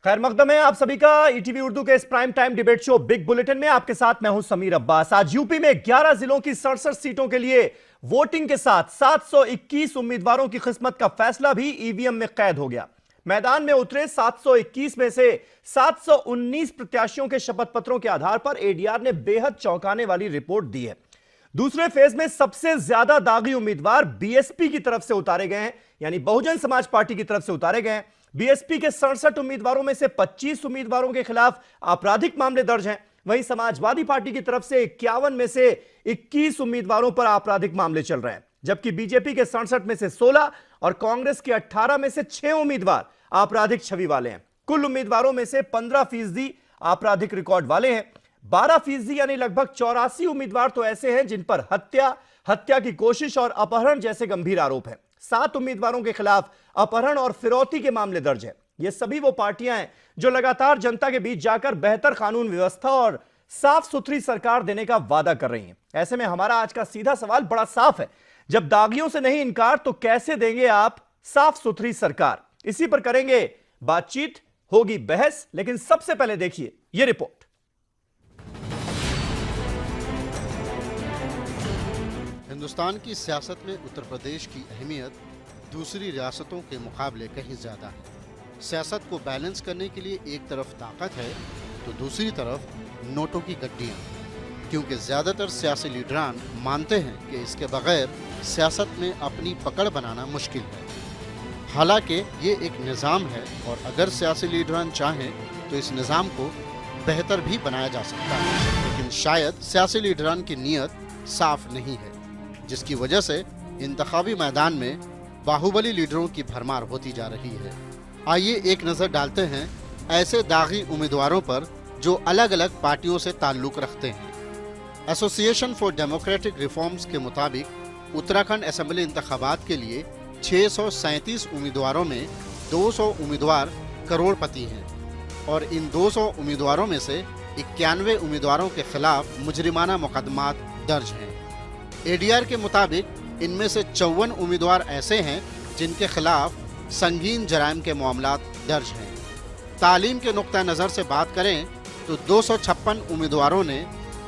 खैर मकदम है आप सभी का ईटीवी उर्दू के इस prime time debate show big bulletin में। आपके साथ मैं हूं समीर अब्बास। आज यूपी में 11 जिलों की 67 सीटों के लिए वोटिंग के साथ 721 उम्मीदवारों की किस्मत का फैसला भी ईवीएम में कैद हो गया। मैदान में उतरे 721 में से 719 प्रत्याशियों के शपथ पत्रों के आधार पर एडीआर ने बेहद चौंकाने वाली रिपोर्ट दी है। दूसरे फेज में सबसे ज्यादा दागी उम्मीदवार बीएसपी की तरफ से उतारे गए हैं, यानी बहुजन समाज पार्टी की तरफ से उतारे गए हैं। बीएसपी के 67 उम्मीदवारों में से 25 उम्मीदवारों के खिलाफ आपराधिक मामले दर्ज हैं। वहीं समाजवादी पार्टी की तरफ से 51 में से 21 उम्मीदवारों पर आपराधिक मामले चल रहे हैं, जबकि बीजेपी के 67 में से 16 और कांग्रेस के 18 में से 6 उम्मीदवार आपराधिक छवि वाले हैं। कुल उम्मीदवारों में से 15% आपराधिक रिकॉर्ड वाले हैं। 12% यानी लगभग 84 उम्मीदवार तो ऐसे हैं जिन पर हत्या की कोशिश और अपहरण जैसे गंभीर आरोप हैं। 7 उम्मीदवारों के खिलाफ अपहरण और फिरौती के मामले दर्ज हैं। ये सभी वो पार्टियां हैं जो लगातार जनता के बीच जाकर बेहतर कानून व्यवस्था और साफ सुथरी सरकार देने का वादा कर रही हैं। ऐसे में हमारा आज का सीधा सवाल बड़ा साफ है, जब दागियों से नहीं इनकार तो कैसे देंगे आप साफ सुथरी सरकार? इसी पर करेंगे बातचीत, होगी बहस, लेकिन सबसे पहले देखिए यह रिपोर्ट। हिंदुस्तान की सियासत में उत्तर प्रदेश की अहमियत दूसरी रियासतों के मुकाबले कहीं ज़्यादा है। सियासत को बैलेंस करने के लिए एक तरफ ताकत है तो दूसरी तरफ नोटों की गड्डियाँ, क्योंकि ज़्यादातर सियासी लीडरान मानते हैं कि इसके बगैर सियासत में अपनी पकड़ बनाना मुश्किल है। हालांकि ये एक निज़ाम है और अगर सियासी लीडरान चाहें तो इस निज़ाम को बेहतर भी बनाया जा सकता है, लेकिन शायद सियासी लीडरान की नीयत साफ नहीं है, जिसकी वजह से इंतखाबी मैदान में बाहुबली लीडरों की भरमार होती जा रही है। आइए एक नज़र डालते हैं ऐसे दागी उम्मीदवारों पर जो अलग अलग पार्टियों से ताल्लुक़ रखते हैं। एसोसिएशन फॉर डेमोक्रेटिक रिफॉर्म्स के मुताबिक उत्तराखंड असेंबली इंतखाबात के लिए 637 उम्मीदवारों में 200 उम्मीदवार करोड़पति हैं और इन 200 उम्मीदवारों में से 91 उम्मीदवारों के खिलाफ मुजरिमाना मुकदमात दर्ज हैं। एडीआर के मुताबिक इनमें से 54 उम्मीदवार ऐसे हैं जिनके खिलाफ संगीन जराइम के मामलात दर्ज हैं। तालीम के नुक्ता नज़र से बात करें तो 256 उम्मीदवारों ने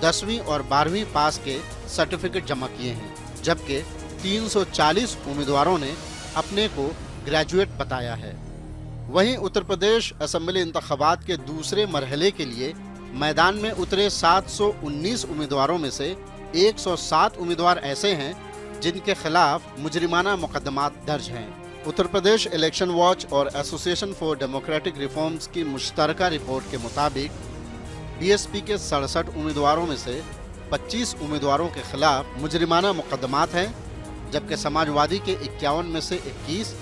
10वीं और 12वीं पास के सर्टिफिकेट जमा किए हैं, जबकि 340 उम्मीदवारों ने अपने को ग्रेजुएट बताया है। वहीं उत्तर प्रदेश असेंबली इंतखाबात के दूसरे मरहले के लिए मैदान में उतरे 719 उम्मीदवारों में से 107 उम्मीदवार ऐसे हैं जिनके खिलाफ मुजरिमाना मुकदमात दर्ज हैं। उत्तर प्रदेश इलेक्शन वॉच और एसोसिएशन फॉर डेमोक्रेटिक रिफॉर्म्स की मुश्तरका रिपोर्ट के मुताबिक बीएसपी के 67 उम्मीदवारों में से 25 उम्मीदवारों के खिलाफ मुजरिमाना मुकदमात हैं, जबकि समाजवादी के 51 में से 21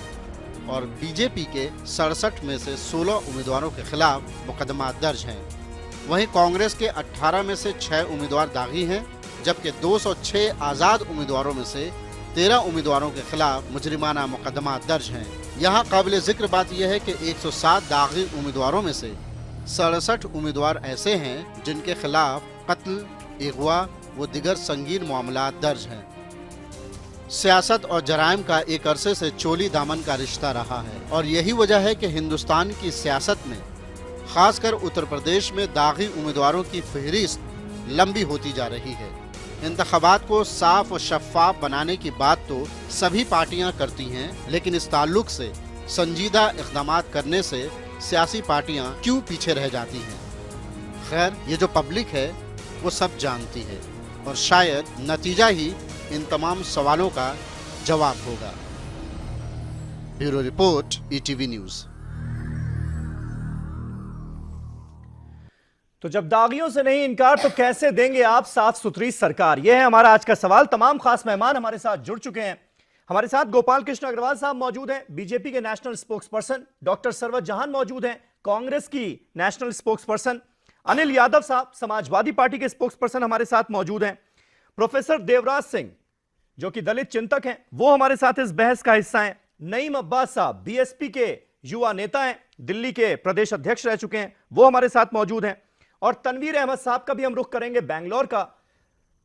और बीजेपी के 67 में से 16 उम्मीदवारों के खिलाफ मुकदमात दर्ज हैं। वहीं कांग्रेस के 18 में से 6 उम्मीदवार दागी हैं, जबकि 206 आज़ाद उम्मीदवारों में से 13 उम्मीदवारों के खिलाफ मुजरिमाना मुकदमात दर्ज हैं। यहाँ काबिल जिक्र बात यह है कि 107 दागी उम्मीदवारों में से 67 उम्मीदवार ऐसे हैं जिनके खिलाफ कत्ल, अगवा व दिगर संगीन मामलात दर्ज हैं। सियासत और जराइम का एक अरसे से चोली दामन का रिश्ता रहा है और यही वजह है कि हिंदुस्तान की सियासत में खासकर उत्तर प्रदेश में दागी उम्मीदवारों की फहरिस्त लंबी होती जा रही है। इंतखाबात को साफ और शफाफ बनाने की बात तो सभी पार्टियां करती हैं, लेकिन इस ताल्लुक से संजीदा इक़दाम करने से सियासी पार्टियां क्यों पीछे रह जाती हैं? खैर, ये जो पब्लिक है वो सब जानती है और शायद नतीजा ही इन तमाम सवालों का जवाब होगा। Bureau report, ETV news. तो जब दागियों से नहीं इनकार तो कैसे देंगे आप साफ सुथरी सरकार? यह है हमारा आज का सवाल। तमाम खास मेहमान हमारे साथ जुड़ चुके हैं। हमारे साथ गोपाल कृष्ण अग्रवाल साहब मौजूद हैं, बीजेपी के national spokes person. Doctor Sarwat जहान मौजूद हैं, कांग्रेस की national spokes person. Anil Yadav साहब समाजवादी पार्टी के स्पोक्स पर्सन हमारे साथ मौजूद हैं। प्रोफेसर देवराज सिंह जो कि दलित चिंतक हैं, वो हमारे साथ इस बहस का हिस्सा हैं। नईम अब्बास साहब बीएसपी के युवा नेता हैं, दिल्ली के प्रदेश अध्यक्ष रह चुके हैं, वो हमारे साथ मौजूद हैं। और तनवीर अहमद साहब का भी हम रुख करेंगे, बैंगलोर का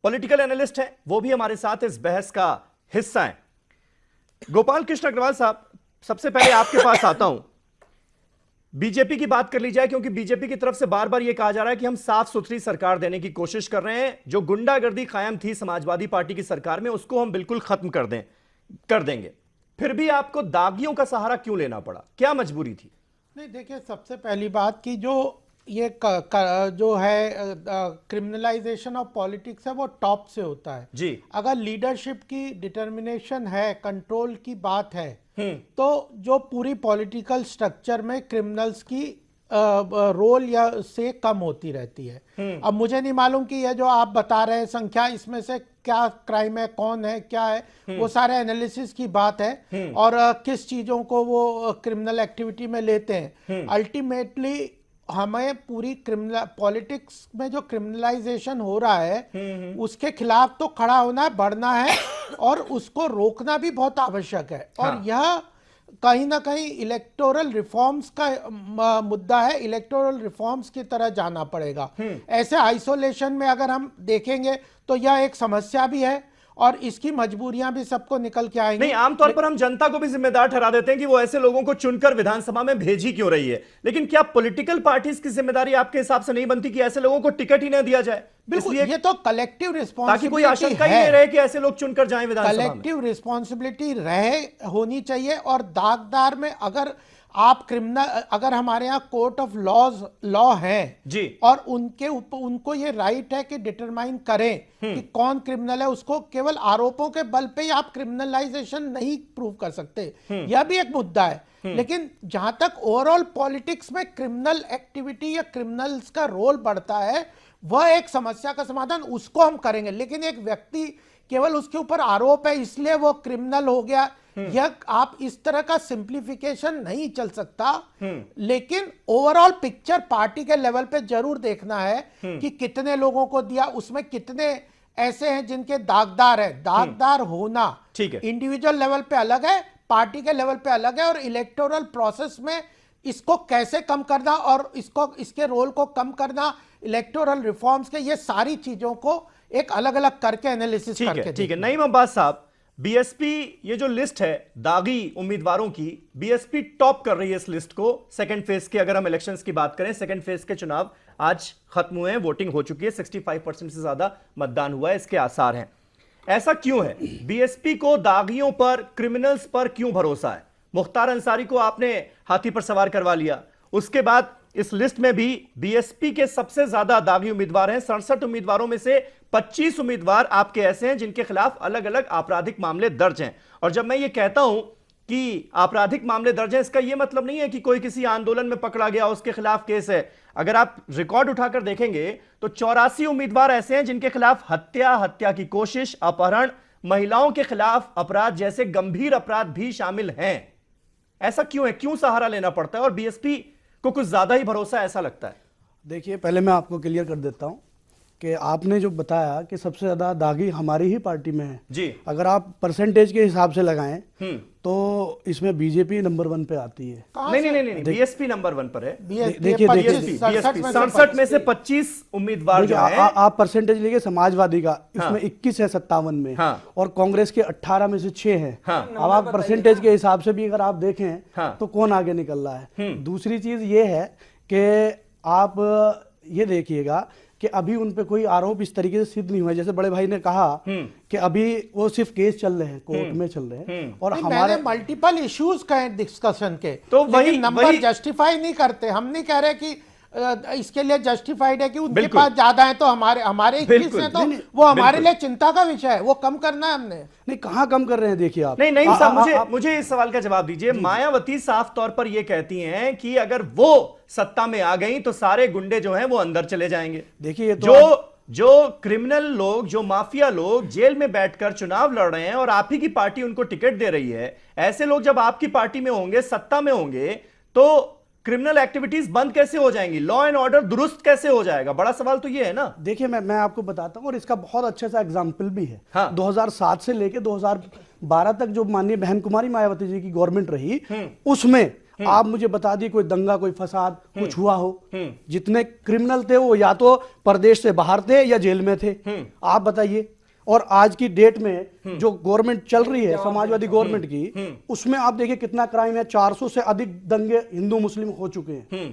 पॉलिटिकल एनालिस्ट है, वो भी हमारे साथ इस बहस का हिस्सा है। गोपाल कृष्ण अग्रवाल साहब, सबसे पहले आपके पास आता हूं। बीजेपी की बात कर ली जाए, क्योंकि बीजेपी की तरफ से बार बार यह कहा जा रहा है कि हम साफ सुथरी सरकार देने की कोशिश कर रहे हैं, जो गुंडागर्दी कायम थी समाजवादी पार्टी की सरकार में उसको हम बिल्कुल खत्म कर देंगे। फिर भी आपको दागियों का सहारा क्यों लेना पड़ा, क्या मजबूरी थी? नहीं, देखिए, सबसे पहली बात कि जो ये जो है क्रिमिनलाइजेशन ऑफ पॉलिटिक्स है वो टॉप से होता है जी। अगर लीडरशिप की डिटर्मिनेशन है, कंट्रोल की बात है, तो जो पूरी पॉलिटिकल स्ट्रक्चर में क्रिमिनल्स की रोल या से कम होती रहती है। अब मुझे नहीं मालूम कि ये जो आप बता रहे हैं संख्या, इसमें से क्या क्राइम है, कौन है, क्या है, वो सारे एनालिसिस की बात है और किस चीजों को वो क्रिमिनल एक्टिविटी में लेते हैं। अल्टीमेटली हमें पूरी क्रिमिनल पॉलिटिक्स में जो क्रिमिनलाइजेशन हो रहा है उसके खिलाफ तो खड़ा होना है, बढ़ना है और उसको रोकना भी बहुत आवश्यक है। और यह कहीं ना कहीं इलेक्टोरल रिफॉर्म्स का मुद्दा है, इलेक्टोरल रिफॉर्म्स की तरह जाना पड़ेगा। ऐसे आइसोलेशन में अगर हम देखेंगे तो यह एक समस्या भी है और इसकी मजबूरियां भी सबको निकल के आएंगी। नहीं, आमतौर पर हम जनता को भी जिम्मेदार ठहरा देते हैं कि वो ऐसे लोगों को चुनकर विधानसभा में भेजी क्यों रही है, लेकिन क्या पॉलिटिकल पार्टीज की जिम्मेदारी आपके हिसाब से नहीं बनती कि ऐसे लोगों को टिकट ही न दिया जाए? बिल्कुल, ये तो कलेक्टिव रिस्पॉन्सिबिलिटी, ताकि कोई आशंका ही नहीं रहे कि ऐसे लोग चुनकर जाएं विधानसभा में। कलेक्टिव रिस्पॉन्सिबिलिटी रहे होनी चाहिए। और दागदार में अगर आप क्रिमिनल, अगर हमारे यहाँ कोर्ट ऑफ लॉ है जी, और उनके ऊपर उनको ये राइट है कि डिटरमाइन करें कि कौन क्रिमिनल है, उसको केवल आरोपों के बल पे ही आप क्रिमिनलाइजेशन नहीं प्रूव कर सकते, यह भी एक मुद्दा है। लेकिन जहां तक ओवरऑल पॉलिटिक्स में क्रिमिनल एक्टिविटी या क्रिमिनल्स का रोल बढ़ता है, वह एक समस्या का समाधान उसको हम करेंगे। लेकिन एक व्यक्ति केवल उसके ऊपर आरोप है इसलिए वो क्रिमिनल हो गया, यह आप इस तरह का सिंप्लीफिकेशन नहीं चल सकता। लेकिन ओवरऑल पिक्चर पार्टी के लेवल पे जरूर देखना है कि कितने लोगों को दिया, उसमें कितने ऐसे हैं जिनके दागदार है। दागदार होना ठीक है, इंडिविजुअल लेवल पे अलग है, पार्टी के लेवल पे अलग है, और इलेक्टोरल प्रोसेस में इसको कैसे कम करना और इसके रोल को कम करना, इलेक्टोरल रिफॉर्म्स के, ये सारी चीजों को एक अलग अलग करके एनालिसिस करके। ठीक है, नईम अब्बास साहब, बीएसपी ये जो लिस्ट है दागी उम्मीदवारों की, बीएसपी टॉप कर रही है इस लिस्ट को। सेकंड फेज के अगर हम इलेक्शंस की बात करें, सेकंड फेज के चुनाव आज खत्म हुए हैं, वोटिंग हो चुकी है, 65% से ज्यादा मतदान हुआ है, इसके आसार हैं। ऐसा क्यों है? बीएसपी को दागियों पर, क्रिमिनल्स पर क्यों भरोसा है? मुख्तार अंसारी को आपने हाथी पर सवार करवा लिया, उसके बाद इस लिस्ट में भी बीएसपी के सबसे ज्यादा दागी उम्मीदवार हैं। 67 उम्मीदवारों में से 25 उम्मीदवार आपके ऐसे हैं जिनके खिलाफ अलग अलग आपराधिक मामले दर्ज हैं। और जब मैं ये कहता हूं कि आपराधिक मामले दर्ज हैं, इसका यह मतलब नहीं है कि कोई किसी आंदोलन में पकड़ा गया उसके खिलाफ केस है। अगर आप रिकॉर्ड उठाकर देखेंगे तो 84 उम्मीदवार ऐसे हैं जिनके खिलाफ हत्या की कोशिश, अपहरण, महिलाओं के खिलाफ अपराध जैसे गंभीर अपराध भी शामिल हैं। ऐसा क्यों है? क्यों सहारा लेना पड़ता है और बीएसपी को कुछ ज्यादा ही भरोसा ऐसा लगता है? देखिए, पहले मैं आपको क्लियर कर देता हूं कि आपने जो बताया कि सबसे ज्यादा दागी हमारी ही पार्टी में है जी। अगर आप परसेंटेज के हिसाब से लगाएं तो इसमें बीजेपी नंबर 1 पे आती है। नहीं, बीएसपी नंबर 1 पर है। देखिए 67 में से 25 उम्मीदवार जो हैं, आप परसेंटेज लेके समाजवादी का इसमें 21 है 57 में, और कांग्रेस के 18 में से 6 है। अब आप परसेंटेज के हिसाब से भी अगर आप देखें तो कौन आगे निकल रहा है। दूसरी चीज ये है कि आप ये देखिएगा कि अभी उन पे कोई आरोप इस तरीके से सिद्ध नहीं हुआ। जैसे बड़े भाई ने कहा कि अभी वो सिर्फ केस चल रहे हैं, कोर्ट में चल रहे हैं, और हमारे मल्टीपल इश्यूज का है डिस्कशन के, तो वही नंबर जस्टिफाई नहीं करते। हम नहीं कह रहे कि इसके लिए जस्टिफाइड है कि उनके पास ज्यादा है तो हमारे 21 हैं, तो वो हमारे लिए चिंता का विषय है, वो कम करना है हमने। नहीं, कहां कम कर रहे हैं? देखिए आप नहीं साहब, मुझे इस सवाल का जवाब दीजिए। मायावती साफ तौर पर यह कहती हैं कि अगर वो सत्ता में आ गई तो सारे गुंडे जो हैं वो अंदर चले जाएंगे। देखिए, तो जो क्रिमिनल लोग, जो माफिया लोग जेल में बैठकर चुनाव लड़ रहे हैं और आप ही की पार्टी उनको टिकट दे रही है, ऐसे लोग जब आपकी पार्टी में होंगे, सत्ता में होंगे, तो क्रिमिनल एक्टिविटीज बंद कैसे हो जाएंगी? लॉ एंड ऑर्डर दुरुस्त कैसे हो जाएगा? बड़ा सवाल तो ये है ना। देखिए, मैं आपको बताता हूं, और इसका बहुत अच्छा सा एग्जांपल भी है। 2007 से लेके 2012 तक जो माननीय बहन कुमारी मायावती जी की गवर्नमेंट रही, उसमें आप मुझे बता दिए कोई दंगा, कोई फसाद कुछ हुआ हो? जितने क्रिमिनल थे वो या तो प्रदेश से बाहर थे या जेल में थे। आप बताइए। और आज की डेट में जो गवर्नमेंट चल रही है समाजवादी गवर्नमेंट की, उसमें आप देखिए कितना क्राइम है। 400 से अधिक दंगे हिंदू मुस्लिम हो चुके हैं।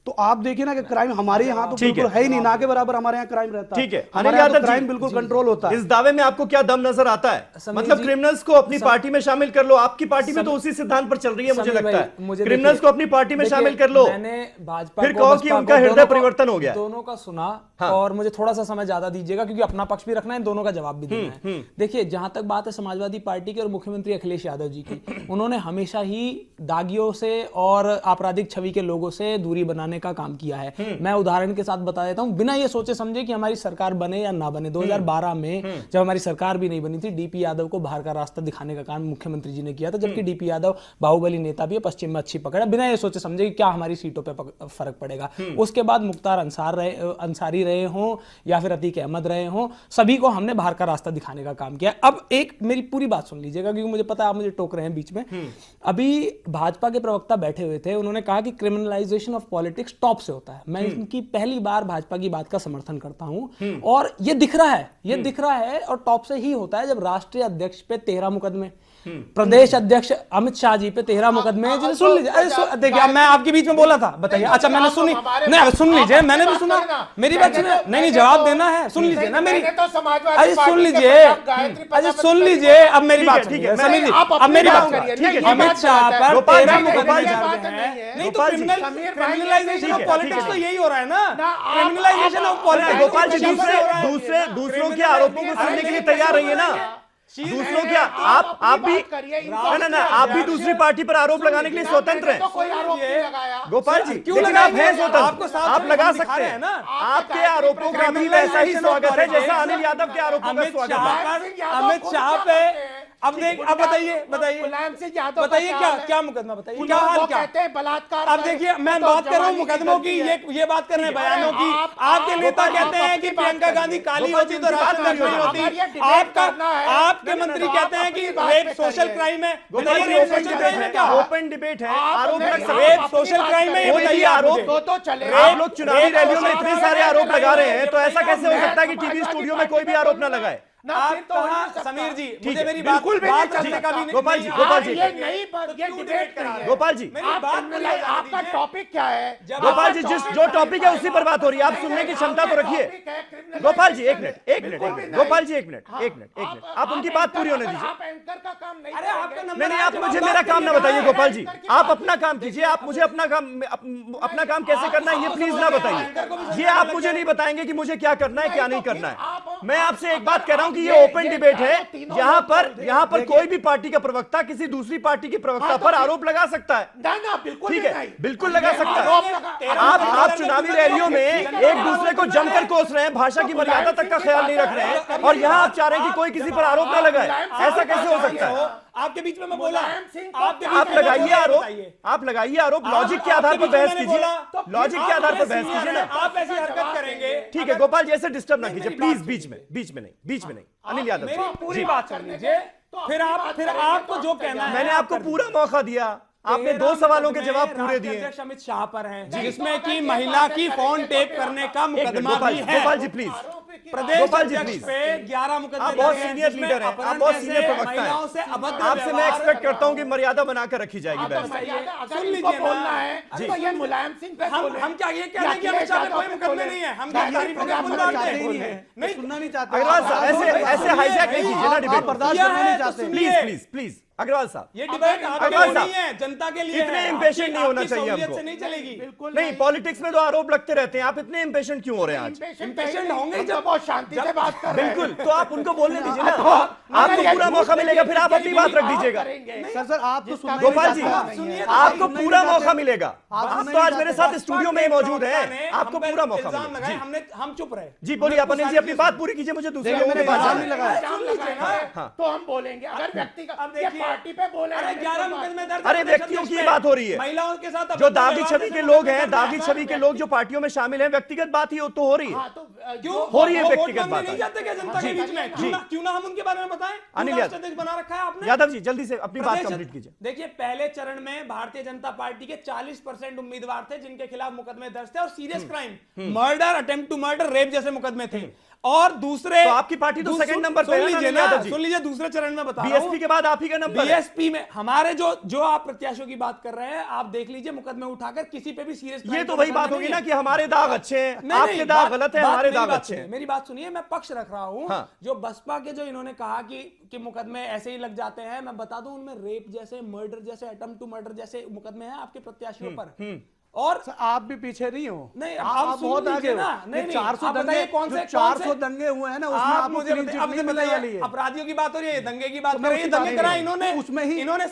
तो आप देखिए ना कि क्राइम हमारे यहाँ तो बिल्कुल है ही नहीं, ना के बराबर हमारे यहाँ क्राइम रहता है। ठीक है, हमारे यहाँ तो क्राइम बिल्कुल कंट्रोल होता है। इस दावे में आपको क्या दम नजर आता है? मतलब क्रिमिनल्स को अपनी पार्टी में शामिल कर लो। आपकी पार्टी में तो उसी सिद्धांत पर चल रही है मुझे लगता है। क्रिमिनल्स को अपनी पार्टी में शामिल कर लो, मैंने भाजपा फिर कहो कि उनका हृदय परिवर्तन हो गया। दोनों का सुना और मुझे थोड़ा सा समय ज्यादा दीजिएगा क्योंकि अपना पक्ष भी रखना है, दोनों का जवाब भी देना है। देखिए, जहां तक बात है समाजवादी पार्टी की और मुख्यमंत्री अखिलेश यादव जी की, उन्होंने हमेशा ही दागियों से और आपराधिक छवि के लोगों से दूरी बनाने का काम किया है। मैं उदाहरण के साथ बता देता हूं, बिना ये सोचे समझे कि हमारी सरकार बने या ना बने। 2012 में जब हमारी सरकार भी नहीं बनी थी, डीपी यादव को बाहर का रास्ता दिखाने का काम मुख्यमंत्री जी ने किया था, जबकि डीपी यादव बाहुबली नेता भी है, पश्चिम में अच्छी पकड़ है। बिना ये सोचे समझे कि क्या हमारी सीटों पर फर्क पड़ेगा। उसके बाद मुख्तार अंसारी रहे हों या फिर अतीक अहमद रहे हों, सभी को हमने बाहर का रास्ता दिखाने का काम किया। अब एक मेरी पूरी बात सुन लीजिएगा क्योंकि मुझे पता है आप मुझे टोक रहे हैं बीच में। अभी भाजपा के प्रवक्ता बैठे हुए थे, उन्होंने कहा कि क्रिमिनलाइजेशन ऑफ पॉलिटिक्स टॉप से होता है। मैं इनकी पहली बार भाजपा की बात का समर्थन करता हूं और ये दिख रहा है और टॉप से ही होता है। जब राष्ट्रीय अध्यक्ष पे 13 मुकदमे, प्रदेश अध्यक्ष अमित शाह जी पे 13 मुकदमे, सुन लीजिए। देखिए, अब मैं आपके बीच में बोला था, बताइए। अच्छा, मैंने सुनी नहीं, सुन लीजिए, मैंने भी सुना, मेरी बात सुनिए। नहीं, जवाब देना है, सुन लीजिए ना मेरी। अरे सुन लीजिए, अरे सुन लीजिए, अब मेरी बात सुनिए, समझ लीजिए, अब मेरी बात सुनिए। अमित शाह पर 13 मुकदमे नहीं तो क्रिमिनलाइजेशन ऑफ पॉलिटिक्स तो यही हो रहा है ना, criminalisation of politics. Gopal ji, दूसरों के आरोपों को सुनने के लिए तैयार रहिए ना। दूसरों क्या आप भी ना आप भी दूसरी पार्टी पर आरोप लगाने के लिए स्वतंत्र हैं। गोपाल जी, क्यों लगा? आप हैं स्वतंत्र, आप लगा सकते हैं ना। आपके आरोपों का भी वैसा ही स्वागत है जैसा अनिल यादव के आरोपों का स्वागत है। अमित शाह पे अब बताइए क्या मुकदमा, बताइए क्या हाल, क्या कहते हैं बलात्कार। अब देखिए, मैं बात कर रहा हूँ मुकदमों की, ये बात कर रहे हैं बयानों की। आपके नेता कहते हैं कि प्रियंका गांधी काली होती तो राशन नहीं होती। आपके मंत्री कहते हैं कि रेप सोशल क्राइम है। बताइए, रेप सोशल क्राइम है क्या? ओपन डिबेट है, आरोप लग सकते हैं। रेप सोशल क्राइम है, ये बताइए। आरोप तो चले, आप लोग चुनावी रैलियों में इतने सारे आरोप लगा रहे हैं, तो ऐसा कैसे हो सकता है कि टीवी स्टूडियो में कोई भी आरोप न लगाए? आप कहा समीर जी, मुझे मेरी बात करने का भी नहीं। गोपाल जी, ये नहीं, ये डिबेट कर रहे हैं। गोपाल जी, आपका टॉपिक क्या है? गोपाल जी, जो टॉपिक है उसी पर बात हो रही है, आप सुनने की क्षमता तो रखिए। गोपाल जी, एक मिनट, गोपाल जी, एक मिनट, आप उनकी बात पूरी होने दीजिए। आप एंकर का काम नहीं, अरे आपका नंबर, नहीं, आप मुझे मेरा काम ना बताइए। गोपाल जी, आप अपना काम कीजिए। आप मुझे अपना काम कैसे करना है ये प्लीज ना बताइए। ये आप मुझे नहीं बताएंगे कि मुझे क्या करना है क्या नहीं करना है। मैं आपसे एक बात कह रहा हूं कि ये ओपन डिबेट है, यहां पर कोई भी पार्टी का प्रवक्ता किसी दूसरी पार्टी के प्रवक्ता पर आरोप लगा सकता है। ठीक है, बिल्कुल लगा सकता है। आप चुनावी रैलियों में एक दूसरे को जमकर कोस रहे हैं, भाषा की मर्यादा तक का ख्याल नहीं रख रहे हैं, और यहां आप चाह रहे हैं कि कोई किसी पर आरोप ना लगाए। ऐसा कैसे हो सकता है? आपके बीच में मैं बोला, आप लगाइए आरोप, लॉजिक के आधार पर बहस कीजिए, लॉजिक के आधार पर बहस कीजिए ना। आप ऐसी हरकत करेंगे, ठीक है गोपाल जी, ऐसे डिस्टर्ब ना कीजिए प्लीज, बीच में नहीं। अनिल यादव मेरी पूरी बात सुन लीजिए, फिर आपको जो कहना है। मैंने आपको पूरा मौका दिया, आपने 2 सवालों के जवाब पूरे दिए। अध्यक्ष अमित शाह पर हैं, जिसमें कि महिला की फोन टेप करने का मुकदमा भी है। गोपाल जी प्लीज, प्रदेश अध्यक्ष पे 11 मुकदमे। आप बहुत सीनियर लीडर हैं, आप बहुत सीनियर प्रवक्ता हैं। आपसे मैं एक्सपेक्ट करता हूं कि मर्यादा बनाकर रखी जाएगी बहस। सुन लीजिए, बोलना है तो ये मुलायम सिंह पे हम क्या ये कह रहे हैं कि अमित शाह पे कोई मुकदमे नहीं है? हम क्या तारीफ करके नहीं सुनना नहीं चाहते। अग्रवाल साहब, ऐसे हाईजैक नहीं कीजिए ना डिबेट, बर्दाश्त करना नहीं चाहते। प्लीज अग्रवाल साहब, ये डिबेट आपके लिए नहीं है, जनता के लिए इतने है। इम्पेशेंट नहीं होना चाहिए आपकी हमको। से नहीं चलेगी। नहीं, पॉलिटिक्स में तो आरोप लगते रहते हैं, आप इतने इम्पेशेंट क्यों हो रहे हैं आज? इम्पेशेंट होंगे जब बहुत शांति से बात कर रहे हैं। बिल्कुल, तो आप उनको बोलने दीजिए ना, आपको पूरा मौका मिलेगा, फिर आप अपनी बात रख दीजिएगा। सर आप तो सुनना गोपाल जी, सुनिए, आपको पूरा मौका मिलेगा। आप तो आज मेरे साथ स्टूडियो में मौजूद हैं, आपको पूरा मौका मिलेगा। हम चुप रहे। जी बोलिए, आप अनिल जी अपनी बात पूरी कीजिए, मुझे दूसरे लोगों की बात नहीं लगाया तो हम बोलेंगे। अगर व्यक्तिगत पार्टी पे बोले, 11 मुकदमे दर्ज। अरे व्यक्तियों की बात हो रही है, महिलाओं के साथ जो दागी छवि के लोग हैं, दागी छवि के लोग जो पार्टियों में शामिल हैं, व्यक्तिगत बात ही तो हो रही है। क्यों हो रही है व्यक्तिगत बात? नहीं जाते क्या जनता के बीच में? क्यों ना हम उनके बारे में बताएं? अनिल यादव बना रखा है आपने। यादव जी, जल्दी से अपनी बात कंप्लीट कीजिए। देखिए, पहले चरण में भारतीय जनता पार्टी के 40% उम्मीदवार थे जिनके खिलाफ मुकदमे दर्ज थे और serious crime, murder, attempt to murder, rape जैसे मुकदमे थे। और दूसरे तो आपकी पार्टी तो सेकंड नंबर पे है ना, सुन लीजिए यादव जी। सुन लीजिए, दूसरे चरण में बता रहा हूं। बीएसपी के बाद आप ही का नंबर है। बीएसपी में हमारे जो आप प्रत्याशियों की बात कर रहे हैं, आप देख लीजिए मुकदमे उठाकर किसी पे भी सीरियस। ये तो वही बात होगी ना कि हमारे दाग अच्छे हैं, नहीं, आपके नहीं, दाग गलत है, हमारे दाग बात अच्छे हैं। मेरी बात सुनिए, मैं पक्ष रख रहा हूं। हाँ। जो बसपा के जो इन्होंने कहा कि मुकदमे ऐसे ही लग जाते हैं, मैं बता दूं उनमें रेप जैसे, मर्डर जैसे, अटेम्प्ट टू मर्डर जैसे मुकदमे हैं आपके प्रत्याशियों पर। और आप भी पीछे नहीं हो, नहीं, आप सुन बहुत लीजिए आगे ना। हो। नहीं, ये नहीं, 400 आप दंगे, बताइए कौन से 400 दंगे हुए हैं ना, उसमें आप आपको मुझे क्लीन चिट नहीं मिलने बताइए, वाली है। अपराधियों की बात हो रही है, दंगे की बात तो कर रही है, मैं उसी दंगे बात कराए कर रहा हूं। इन्होंने, उसमें ही इन्होंने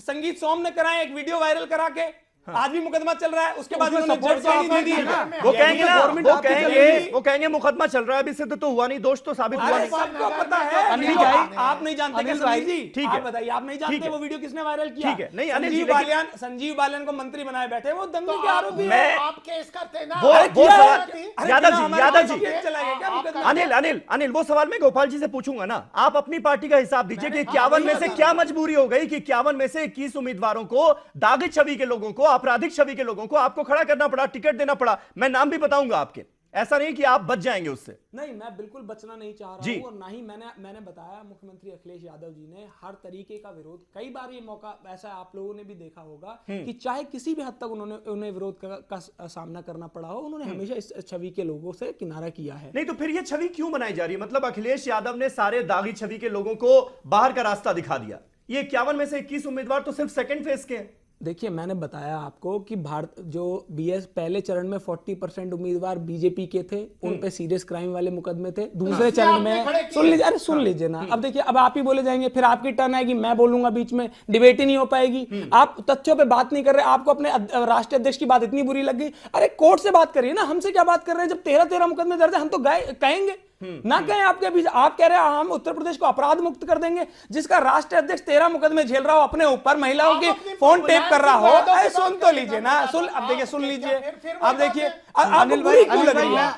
संगीत सोम ने कराए एक वीडियो वायरल करा के, आज भी मुकदमा चल रहा है, उसके बाद इन्होंने support जज आईडी तो दे दी आपने है। किया। वो कहेंगे ना, गवर्नमेंट वो आपकी कहेंगे, वो कहेंगे मुकदमा चल रहा है, अभी सिद्ध तो हुआ नहीं, दोष तो साबित हुआ अरे नहीं। सबको पता है। अनिल वीडियो भाई, आप नहीं जानते क्या अनिल भाई, समीर जी? ठीक है। आप बताइए, आप नहीं ठीक जानते है। वो वीडियो किसने वायरल किया? ठीक है, नहीं, अनिल जी, लेकिन- संजीव बालियान को मंत्री बनाए बैठे, वो दंगे के आरोपी मैं- है। आप केस करते ना। वो अरे वो किया सवाल, है। अरे यादव बिना जी, हमारे यादव पास जी, केस चला गया क्या मुकदमा? अनिल वो सवाल मैं गोपाल जी से पूछूंगा ना। आप अपनी पार्टी का हिसाब दीजिए कि 51 में से क्या मजबूरी हो गई कि 51 में से 21 उम्मीदवारों को, दागी छवि के लोगों को, आपराधिक छवि के लोगों को आपको खड़ा करना पड़ा, टिकट देना पड़ा। मैं नाम भी बताऊंगा आपके, ऐसा नहीं कि आप बच जाएंगे उससे। नहीं, मैं बिल्कुल बचना नहीं चाह जी। रहा हूं, और ना ही मैंने बताया, मुख्यमंत्री अखिलेश यादव जी ने हर तरीके का विरोध, कई बार ये मौका ऐसा आप लोगों ने भी देखा होगा कि चाहे किसी भी हद तक उन्हें विरोध का सामना करना पड़ा हो, उन्होंने हमेशा इस छवि के लोगों से किनारा किया है। नहीं तो फिर ये छवि क्यों बनाई जा रही है? मतलब अखिलेश यादव ने सारे दागी छवि के लोगों को बाहर का रास्ता दिखा दिया। ये 51 में से 21 उम्मीदवार तो सिर्फ सेकंड फेज के हैं। देखिए, मैंने बताया आपको कि भारत जो बीएस पहले चरण में 40% उम्मीदवार बीजेपी के थे, उन पे सीरियस क्राइम वाले मुकदमे थे। दूसरे चरण में सुन लीजिए, अरे सुन लीजिए ना। अब देखिए, अब आप ही बोले जाएंगे, फिर आपकी टर्न आएगी, मैं बोलूंगा, बीच में डिबेट ही नहीं हो पाएगी। आप तथ्यों पे बात नहीं कर रहे, आपको अपने राष्ट्रीय अध्यक्ष की बात इतनी बुरी लग गई। अरे कोर्ट से बात करिए ना, हमसे क्या बात कर रहे हैं? जब 13 मुकदमे दर्ज है, हम तो कहेंगे ना, कहें आपके बीच। आप कह रहे हैं हम उत्तर प्रदेश को अपराध मुक्त कर देंगे, जिसका राष्ट्रीय अध्यक्ष 13 मुकदमे झेल रहा हो, अपने ऊपर महिलाओं की फोन टेप कर रहा हो। अरे सुन तो लीजिए ना, सुन, अब देखिए, सुन लीजिए, अब देखिए, आपको बुरी क्यों लग रही है?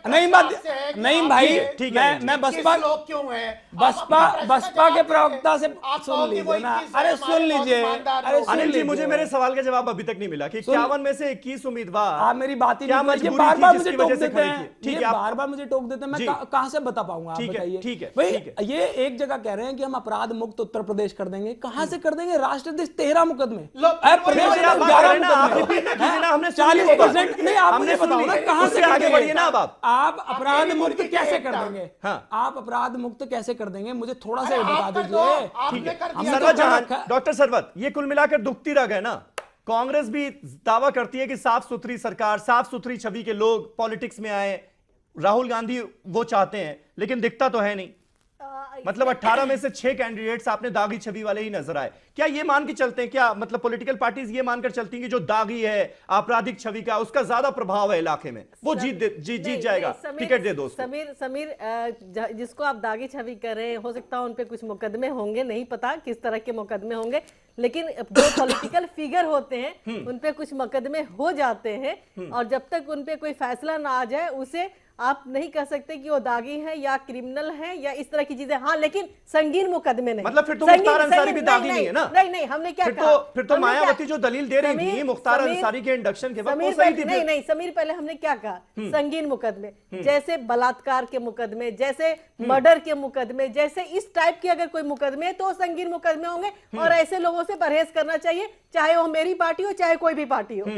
नहीं बात, नहीं भाई, ठीक है, मैं बसपा लोग क्यों हैं? बसपा के प्रवक्ता से सुन लीजिए ना। अरे सुन लीजिए, अरे सुन अनिल जी, मुझे लीजिए। मेरे सवाल का जवाब अभी तक नहीं मिला कि 51 में से 21 उम्मीदवार, आप मेरी बात ही क्या नहीं, ये मजबूरी बार थी बार जिसकी मुझे वजह टोक से देते खड़ी हैं, की? ठीक ये है, आप बार बार मुझे टोक देते हैं, मैं जी। कहां से बता पाऊंगा? आप ठीक है, बताइए। ठीक है, भाई, ठीक है। ये एक जगह कह रहे हैं कि हम अपराध मुक्त उत्तर प्रदेश कर देंगे, कहां से कर देंगे? राष्ट्रीय अध्यक्ष 13 मुकदमे, प्रदेश वही में आप बात 11 कर रहे हैं ना, आप मुकदमे, रिपीट ना कीजिए ना, हमने सुन लिया 40%। नहीं, आप हमने मुझे सुन बताओ लिया। ना, कहां उससे से कर आगे देंगे? बढ़िए ना अब आप अपराध मेरी मुक्त मुर्गी कैसे के कर एकदम। देंगे? हाँ। आप अपराध मुक्त कैसे कर देंगे? मुझे थोड़ा सा अरे बता आप कर दो, दीजिए। आपने ठीक है, कर हमने दिया। तो सरवत कर जहां, रखा। डॉक्टर सरवत, ये कुल मिलाकर दुखती रह गए ना। कांग्रेस भी दावा करती है कि साफ सुथरी सरकार, साफ सुथरी छवि के लोग पॉलिटिक्स में आए। राहुल गांधी वो चाहते हैं, लेकिन दिखता तो है नहीं। मतलब 18 में से 6 कैंडिडेट्स आपने दागी छवि वाले ही नजर आए। क्या ये मान के चलते हैं, क्या मतलब पॉलिटिकल पार्टीज ये मानकर चलती हैं कि जो दागी है, आपराधिक छवि का, उसका ज्यादा प्रभाव है इलाके में, वो जीत जाएगा, टिकट दे दो उसको। समीर जिसको आप दागी छवि कर रहे हैं, हो सकता है उन पे कुछ मुकदमे होंगे, नहीं पता किस तरह के मुकदमे होंगे, लेकिन जो पॉलिटिकल फिगर होते हैं उन पे कुछ मुकदमे हो जाते हैं, और जब तक उन पे कोई फैसला ना आ जाए, उसे आप नहीं कह सकते कि वो दागी है या क्रिमिनल है या इस तरह की चीजें। हाँ, लेकिन संगीन मुकदमे नहीं। मतलब फिर तो मुख्तार अंसारी भी दागी नहीं है ना? नहीं, हमने क्या कहा? फिर तो मायावती जो दलील दे रही थी मुख्तार अंसारी के इंडक्शन के वक्त, वो सही थी। नहीं, समीर, पहले हमने क्या कहा? संगीन मुकदमे, जैसे बलात्कार के मुकदमे, जैसे मर्डर के मुकदमे, जैसे इस टाइप के अगर कोई मुकदमे, तो संगीन मुकदमे होंगे, और ऐसे लोगों से परहेज करना चाहिए, चाहे वो मेरी पार्टी हो, चाहे कोई भी पार्टी हो।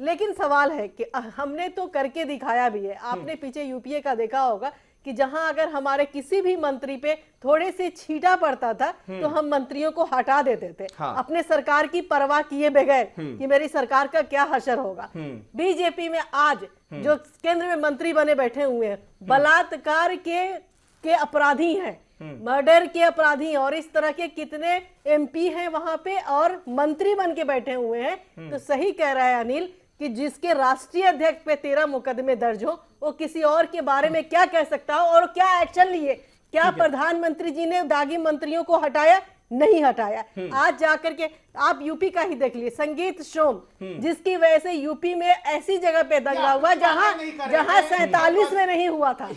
लेकिन सवाल है कि हमने तो करके दिखाया भी है। आपने पीछे यूपीए का देखा होगा कि जहां अगर हमारे किसी भी मंत्री पे थोड़े से छींटा पड़ता था, तो हम मंत्रियों को हटा देते थे। हाँ। अपने सरकार की परवाह किए बगैर कि मेरी सरकार का क्या हशर होगा। बीजेपी में आज जो केंद्र में मंत्री बने बैठे हुए हैं, बलात्कार के अपराधी हैं, मर्डर के अपराधी हैं, और इस तरह के कितने एमपी हैं वहां पे, और मंत्री बन के बैठे हुए हैं। तो सही कह रहा है अनिल कि जिसके राष्ट्रीय अध्यक्ष पे 13 मुकदमे दर्ज हो, वो किसी और के बारे में क्या कह सकता हो, और क्या एक्शन लिए? क्या प्रधानमंत्री जी ने दागी मंत्रियों को हटाया? नहीं हटाया। आज जाकर के आप यूपी का ही देख लिए, संगीत शोम, जिसकी वजह से यूपी में ऐसी जगह पे दंगा हुआ जहां 47 में नहीं हुआ था,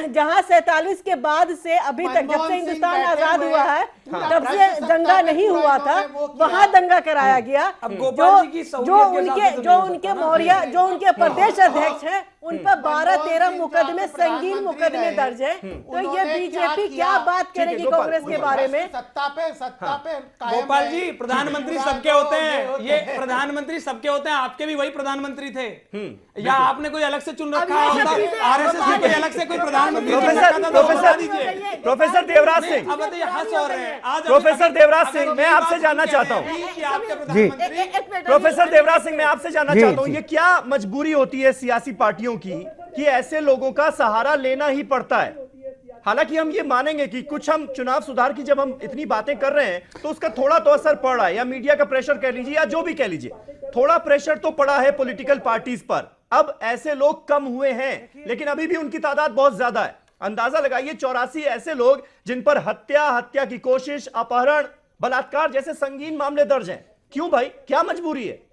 जहां 47 के बाद से अभी तक, जब से हिंदुस्तान आजाद हुआ है तब से दंगा नहीं हुआ था, वहां दंगा कराया गया। जो उनके मौर्य, जो उनके प्रदेश अध्यक्ष हैं, उन पर 12-13 मुकदमे, संगीन मुकदमे दर्ज है। तो ये बीजेपी क्या बात करेगी कांग्रेस के बारे में? सत्ता पे गोपाल जी, प्रधानमंत्री सबके होते हैं, ये प्रधानमंत्री सबके होते हैं, आपके भी वही प्रधानमंत्री थे, या आपने कोई अलग से चुन रखा होता? आरएसएस ने कोई अलग से कोई प्रधानमंत्री प्रोफेसर देवराज सिंह, अब बताइए, हंस हो रहे हैं आज। प्रोफेसर देवराज सिंह, मैं आपसे जानना चाहता हूँ, प्रोफेसर देवराज सिंह, मैं आपसे जानना चाहता हूँ, ये क्या मजबूरी होती है सियासी पार्टियों की कि ऐसे लोगों का सहारा लेना ही पड़ता है? हालांकि हम ये मानेंगे कि कुछ हम चुनाव सुधार की जब हम इतनी बातें कर रहे हैं तो उसका थोड़ा तो असर पड़ रहा है, या मीडिया का प्रेशर कह लीजिए या जो भी कह लीजिए, थोड़ा प्रेशर तो पड़ा है पॉलिटिकल पार्टीज पर। अब ऐसे लोग कम हुए हैं, लेकिन अभी भी उनकी तादाद बहुत ज्यादा है। अंदाजा लगाइए, 84 ऐसे लोग जिन पर हत्या की कोशिश, अपहरण, बलात्कार जैसे संगीन मामले दर्ज हैं। क्यों भाई, क्या मजबूरी है?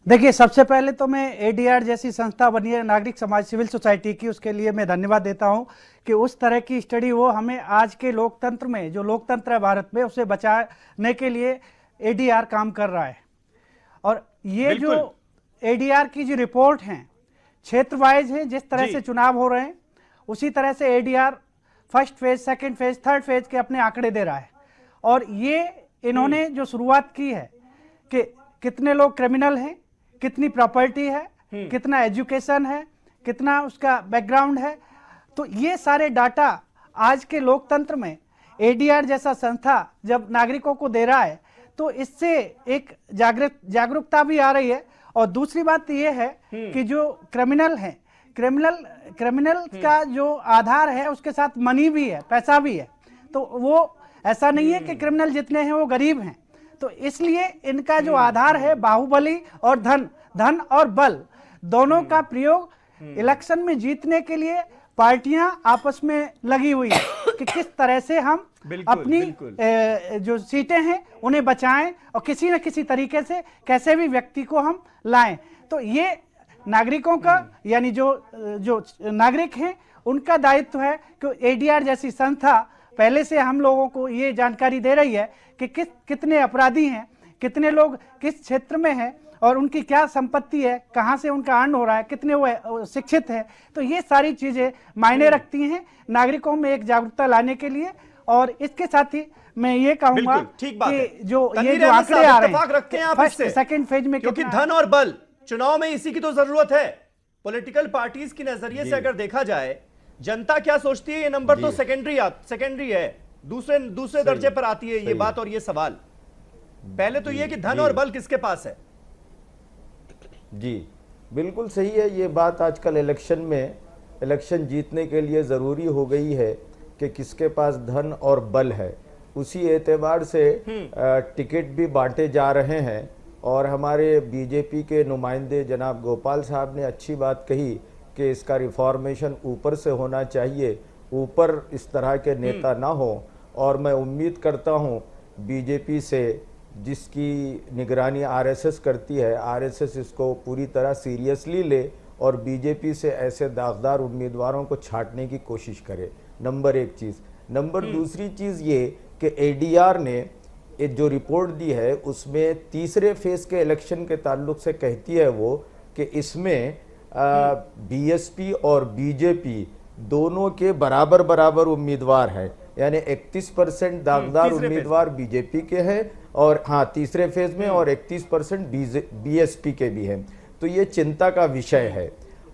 देखिए, सबसे पहले तो मैं एडीआर जैसी संस्था बनी है नागरिक समाज सिविल सोसाइटी की, उसके लिए मैं धन्यवाद देता हूं कि उस तरह की स्टडी वो हमें आज के लोकतंत्र में, जो लोकतंत्र है भारत में, उसे बचाने के लिए एडीआर काम कर रहा है। और ये जो एडीआर की जो रिपोर्ट हैं क्षेत्र वाइज है, जिस तरह से चुनाव हो रहे हैं उसी तरह से ADR first phase, second phase, third phase के अपने आंकड़े दे रहा है। और ये इन्होंने जो शुरुआत की है कि कितने लोग क्रिमिनल हैं, कितनी प्रॉपर्टी है, कितना एजुकेशन है, कितना उसका बैकग्राउंड है, तो ये सारे डाटा आज के लोकतंत्र में एडीआर जैसा संस्था जब नागरिकों को दे रहा है तो इससे एक जागरूकता भी आ रही है। और दूसरी बात ये है कि जो क्रिमिनल हैं, क्रिमिनल का जो आधार है उसके साथ मनी भी है, पैसा भी है। तो वो ऐसा नहीं है कि क्रिमिनल जितने हैं वो गरीब हैं, तो इसलिए इनका जो आधार है बाहुबली और धन और बल दोनों का प्रयोग इलेक्शन में जीतने के लिए पार्टियां आपस में लगी हुई है कि किस तरह से हम अपनी जो सीटें हैं उन्हें बचाएं और किसी न किसी तरीके से कैसे भी व्यक्ति को हम लाएं। तो ये नागरिकों का, यानी जो नागरिक हैं उनका दायित्व है कि एडीआर जैसी संस्था पहले से हम लोगों को ये जानकारी दे रही है कि कितने अपराधी हैं, कितने लोग किस क्षेत्र में हैं और उनकी क्या संपत्ति है, कहाँ से उनका अर्न हो रहा है, कितने वो शिक्षित हैं। तो ये सारी चीजें मायने रखती हैं नागरिकों में एक जागरूकता लाने के लिए। और इसके साथ ही मैं ये कहूंगा कि जो आंकड़े आ रहे हैं फर्स्ट सेकंड फेज में, क्योंकि धन और बल चुनाव में इसी की तो जरूरत है। पॉलिटिकल पार्टीज के नजरिए से अगर देखा जाए, जनता क्या सोचती है ये नंबर तो सेकेंडरी है, दूसरे दर्जे पर आती है ये बात और ये सवाल। पहले तो ये कि धन और बल किसके पास है। जी बिल्कुल सही है ये बात। आजकल इलेक्शन जीतने के लिए ज़रूरी हो गई है कि किसके पास धन और बल है। उसी एतबार से टिकट भी बांटे जा रहे हैं। और हमारे बीजेपी के नुमाइंदे जनाब गोपाल साहब ने अच्छी बात कही कि इसका रिफॉर्मेशन ऊपर से होना चाहिए, ऊपर इस तरह के नेता ना हो। और मैं उम्मीद करता हूँ बीजेपी से, जिसकी निगरानी आरएसएस करती है, आरएसएस इसको पूरी तरह सीरियसली ले और बीजेपी से ऐसे दागदार उम्मीदवारों को छांटने की कोशिश करे। नंबर एक चीज़। नंबर दूसरी चीज़ ये कि एडीआर ने जो रिपोर्ट दी है उसमें तीसरे फेज के इलेक्शन के ताल्लुक से कहती है वो कि इसमें बीएसपी और बीजेपी दोनों के बराबर उम्मीदवार हैं, यानी 31% दागदार उम्मीदवार बीजेपी के हैं और हाँ तीसरे फेज में, और 31% बीएसपी के भी हैं। तो ये चिंता का विषय है।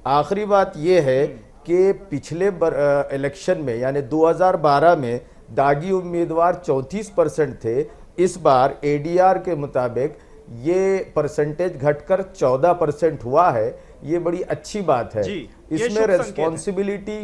आखिरी बात ये है कि पिछले इलेक्शन में यानी 2012 में दागी उम्मीदवार 34% थे। इस बार एडीआर के मुताबिक ये परसेंटेज घटकर 14% हुआ है। ये बड़ी अच्छी बात है। इसमें रेस्पॉन्सिबिलिटी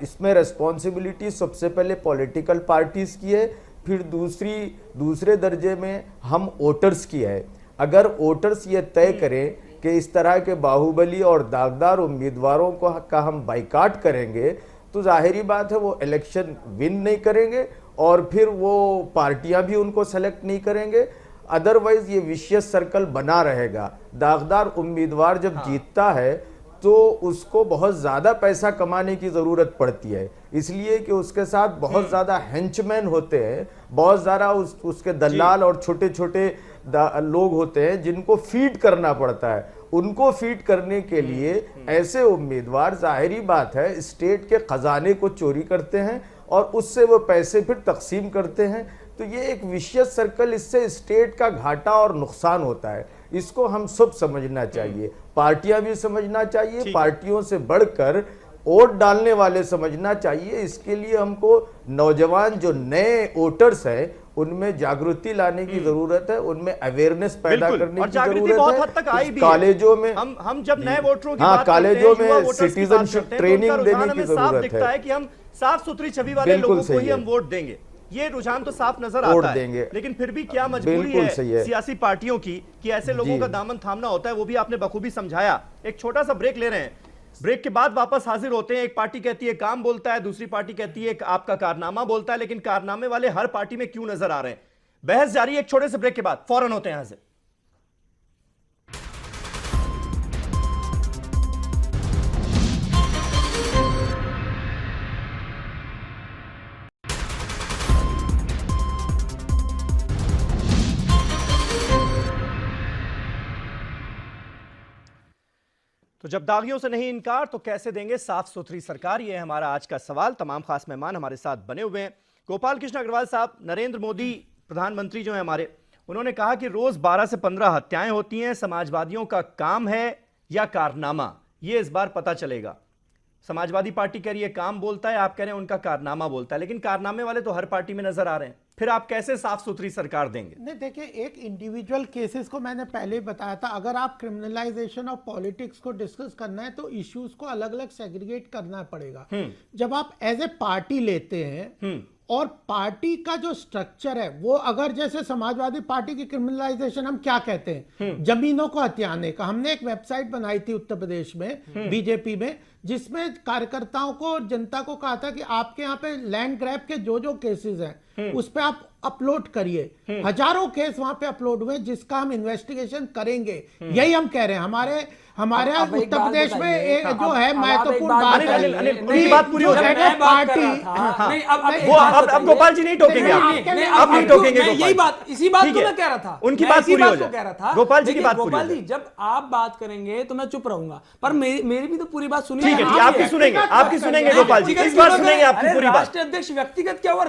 इसमें रेस्पॉन्सिबिलिटी सबसे पहले पॉलिटिकल पार्टीज की है, फिर दूसरे दर्जे में हम वोटर्स की है। अगर वोटर्स ये तय करें कि इस तरह के बाहुबली और दागदार उम्मीदवारों का हम बाइकाट करेंगे तो जाहिरी बात है वो इलेक्शन विन नहीं करेंगे और फिर वो पार्टियां भी उनको सेलेक्ट नहीं करेंगे। अदरवाइज ये विशियस सर्कल बना रहेगा। दागदार उम्मीदवार जब जीतता है तो उसको बहुत ज़्यादा पैसा कमाने की ज़रूरत पड़ती है, इसलिए कि उसके साथ बहुत ज़्यादा हेंचमैन होते हैं, बहुत ज़्यादा उसके दलाल और छोटे छोटे लोग होते हैं जिनको फीड करना पड़ता है। उनको फीड करने के लिए ऐसे उम्मीदवार जाहिरी बात है स्टेट के खजाने को चोरी करते हैं और उससे वो पैसे फिर तकसीम करते हैं। तो ये एक विशियस सर्कल, इससे स्टेट का घाटा और नुकसान होता है। इसको हम सब समझना चाहिए, पार्टियां भी समझना चाहिए, पार्टियों से बढ़कर वोट डालने वाले समझना चाहिए। इसके लिए हमको नौजवान जो नए वोटर्स हैं उनमें जागृति लाने की जरूरत है, उनमें अवेयरनेस पैदा करने की जरूरत है। बहुत हद तक आई भी कॉलेजों में हम जब नए वोटरों की बात कॉलेजों करते हैं, में सिटीजनशिप ट्रेनिंग देने की जरूरत दिखता है कि हम साफ सुथरी छवि वाले लोगों को ही हम वोट देंगे। ये रुझान तो साफ नजर आता है, लेकिन फिर भी क्या मजबूरी है सियासी पार्टियों की कि ऐसे लोगों का दामन थामना होता है, वो भी आपने बखूबी समझाया। एक छोटा सा ब्रेक ले रहे हैं, ब्रेक के बाद वापस हाजिर होते हैं। एक पार्टी कहती है काम बोलता है, दूसरी पार्टी कहती है आपका कारनामा बोलता है, लेकिन कारनामे वाले हर पार्टी में क्यों नजर आ रहे हैं? बहस जारी है एक छोटे से ब्रेक के बाद, फौरन होते हैं हाजिर। तो जब दागियों से नहीं इनकार तो कैसे देंगे साफ सुथरी सरकार, ये है हमारा आज का सवाल। तमाम खास मेहमान हमारे साथ बने हुए हैं। गोपाल कृष्ण अग्रवाल साहब, नरेंद्र मोदी प्रधानमंत्री जो है हमारे, उन्होंने कहा कि रोज 12 से 15 हत्याएं होती हैं, समाजवादियों का काम है या कारनामा, ये इस बार पता चलेगा। समाजवादी पार्टी कह रही है काम बोलता है, आप कह रहे हैं उनका कारनामा बोलता है, लेकिन कारनामे वाले तो हर पार्टी में नजर आ रहे हैं। फिर आप कैसे साफ सुथरी सरकार देंगे? नहीं, देखिए, एक इंडिविजुअल केसेस को मैंने पहले ही बताया था। अगर आप क्रिमिनलाइजेशन ऑफ पॉलिटिक्स को डिस्कस करना है तो इश्यूज को अलग अलग सेग्रीगेट करना पड़ेगा। जब आप एज ए पार्टी लेते हैं और पार्टी का जो स्ट्रक्चर है वो, अगर जैसे समाजवादी पार्टी की क्रिमिनलाइजेशन हम क्या कहते हैं, जमीनों को हथियाने का। हमने एक वेबसाइट बनाई थी उत्तर प्रदेश में बीजेपी में, जिसमें कार्यकर्ताओं को, जनता को कहा था कि आपके यहाँ पे लैंड ग्रैब के जो जो केसेस हैं उस पे आप अपलोड करिए। हजारों केस वहां पे अपलोड हुए जिसका हम इन्वेस्टिगेशन करेंगे। यही हम कह रहे हैं। हमारे उत्तर प्रदेश में एक जो है महत्वपूर्ण बात है, उनकी बात पूरी हो जाए पार्टी। अब गोपाल जी नहीं टोकेंगे, आप नहीं टोकेंगे। यही बात, इसी बात को मैं कह रहा था, उनकी बात पूरी हो जाए। गोपाल जी की बात पूरी हो जाए। जब आप बात करेंगे तो मैं चुप रहूंगा, पर मेरी भी तो पूरी बात सुनिए। ठीक है, आपकी सुनेंगे गोपाल जी, इस बार सुनेंगे आपकी पूरी बात। राष्ट्रीय अध्यक्ष व्यक्तिगत क्या हुआ,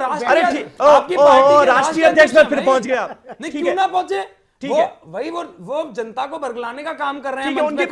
राष्ट्रीय अध्यक्ष में फिर पहुंच गया। क्यों ना पहुंचे? ठीक है, वही वो जनता को बरगलाने का काम कर रहे हैं। ठीक है, उनकी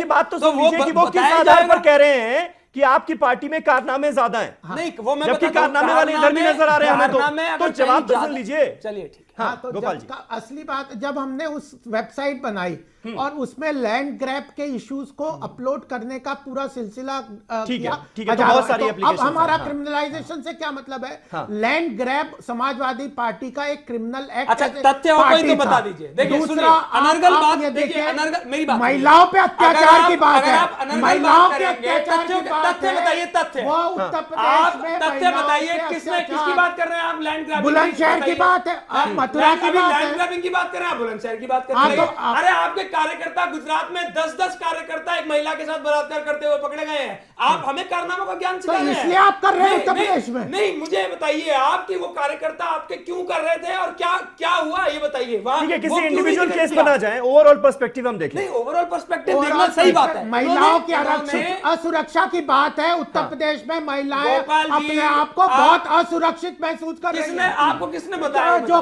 बात तो सुन लीजिए कि वो किस आधार पर कह रहे हैं कि आपकी पार्टी में कारनामे ज्यादा हैं। नहीं, वो मैं जबकि कारनामे वाले इधर भी नजर आ रहे हैं हमें, तो जवाब तो सुन लीजिए। चलिए ठीक है। हाँ, तो गोपाल जी, असली बात, जब हमने उस वेबसाइट बनाई और उसमें लैंड ग्रैब के इश्यूज को अपलोड करने का पूरा सिलसिला किया, ठीक है, तो बहुत सारी अब एप्लीकेशंस हमारा हैं। क्रिमिनलाइजेशन से क्या मतलब है? लैंड ग्रैब समाजवादी पार्टी का एक क्रिमिनल एक्ट। अच्छा, तथ्य हो कोई तो बता दीजिए। देखिए, दूसरा, अनर्गल बात, ये देखिए, मेरी बात, महिलाओं पे अत्याचार की बात है। महिलाओं के अत्याचार की बात है। तथ्य बताइए, तथ्य। वो उत्तर प्रदेश आप में तथ्य बताइए, किसकी बात कर रहे हैं आप? लैंड ग्रैबिंग, बुलंदशहर की बात है, मथुरा की बात है। लैंड ग्रैबिंग की बात कर रहे हैं, बुलंदशहर की बात कर रहे हैं। अरे आपके कार्यकर्ता गुजरात में 10-10 कार्यकर्ता एक महिला के साथ बलात्कार करते हुए पकड़े गए हैं। आप हमें कारनामों का ज्ञान सिखा रहे हैं। इसलिए आप कर रहे हैं उत्तर प्रदेश में। नहीं, मुझे बताइए आपकी वो कार्यकर्ता आपके क्यों कर रहे थे और क्या हुआ, ये बताइए। ठीक है, किसी इंडिविजुअल केस पर ना जाएं, ओवरऑल पर्सपेक्टिव हम देखें। नहीं, ओवरऑल पर्सपेक्टिव देखना सही बात है। महिलाओं की असुरक्षा की बात है। उत्तर प्रदेश में महिलाएं अपने आप को बहुत असुरक्षित महसूस कर रही हैं। आपको किसने बताया? जो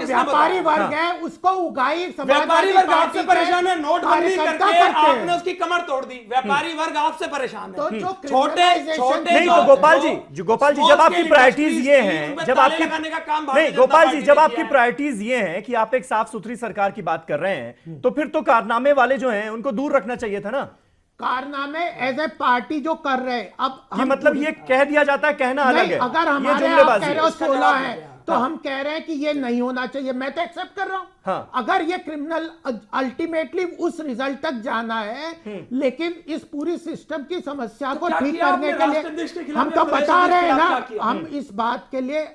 व्यापारी वर्ग है उसको उगाई व्यापारी वर्ग आपसे परेशान है। नोटबंदी करके आपने उसकी कमर तोड़ दी। व्यापारी वर्ग आपसे परेशान है। तो जो छोटे नहीं, तो गोपाल जी, जब आपकी प्रायोरिटीज ये हैं, जब आपकी नहीं, गोपाल जी, जब आपकी प्रायोरिटीज ये हैं कि आप एक साफ सुथरी सरकार की बात कर रहे हैं, तो फिर तो कारनामे वाले जो हैं उनको दूर रखना चाहिए था ना। कारनामे एज ए पार्टी जो कर रहे हैं, अब मतलब ये कह दिया जाता है, कहना अलग है। अगर हमारे 16 है तो हम कह रहे हैं कि ये नहीं होना चाहिए। मैं तो एक्सेप्ट कर रहा हूं। हाँ। अगर ये क्रिमिनल अल्टीमेटली उस रिजल्ट तक जाना है, लेकिन इस पूरी सिस्टम की समस्या को क्या ठीक किया करने आपने के राष्ट्रदेश के लिए खिलाफ हम या तो प्रदेश बता के रहे हैं खिलाफ ना, क्या किया? हम इस बात के लिए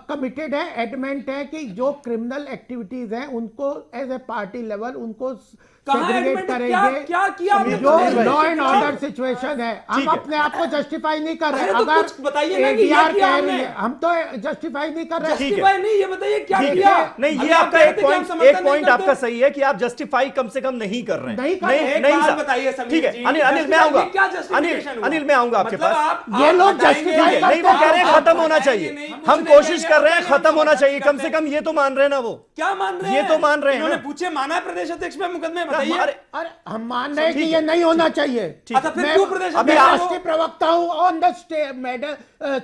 कमिटेड है, एडमेंट है कि जो क्रिमिनल एक्टिविटीज हैं उनको एज ए पार्टी लेवल उनको कहाँ सेग्रीगेट admit है? करेंगे। क्या किया आपने? जो समीर भाई, लॉ एंड ठीक ऑर्डर है। सिचुएशन है, हम ठीक है। अपने आप को जस्टिफाई नहीं कर रहे। अरे तो अगर कुछ बताइए ना कि ये ADR किया कह रही हमने। है, हम तो जस्टिफाई नहीं कर रहे। ठीक है। जस्टिफाई नहीं, ये बताइए क्या ठीक किया? है। नहीं, अभी ये आप आपका कहते एक थे कि हम पॉइंट समर्थन नहीं आपका करते। सही है कि आप जस्टिफाई कम से कम नहीं कर रहे हैं। नहीं कर रहे हैं। एक बात साहब। बताइए समीर ठीक है, जी, अनिल मैं justify आऊंगा। में क्या justification हुआ? अनिल मैं आऊंगा आपके मतलब पास। आप ये लोग बताएंगे justify कि- नहीं, वो कह रहे हैं आप खत्म होना बताएंगे चाहिए। नहीं, कुछ हम नहीं कोशिश कहेंगे, कर रहे हैं बताइए, खत्म हम होना चाहिए। समर्थन कम से करते कम ये तो मान रहे हैं ना वो। क्या मान रहे ये हैं? तो मान रहे हैं इन्होंने ना। पूछे माना है प्रदेश अध्यक्ष में मुकदमे, बताइए। अरे, अरे हम मान रहे हैं कि ये नहीं होना चाहिए। अच्छा, फिर क्यों प्रदेश अभी अध्यक्ष आप- को- राष्ट्रीय प्रवक्ता हूं, ऑन द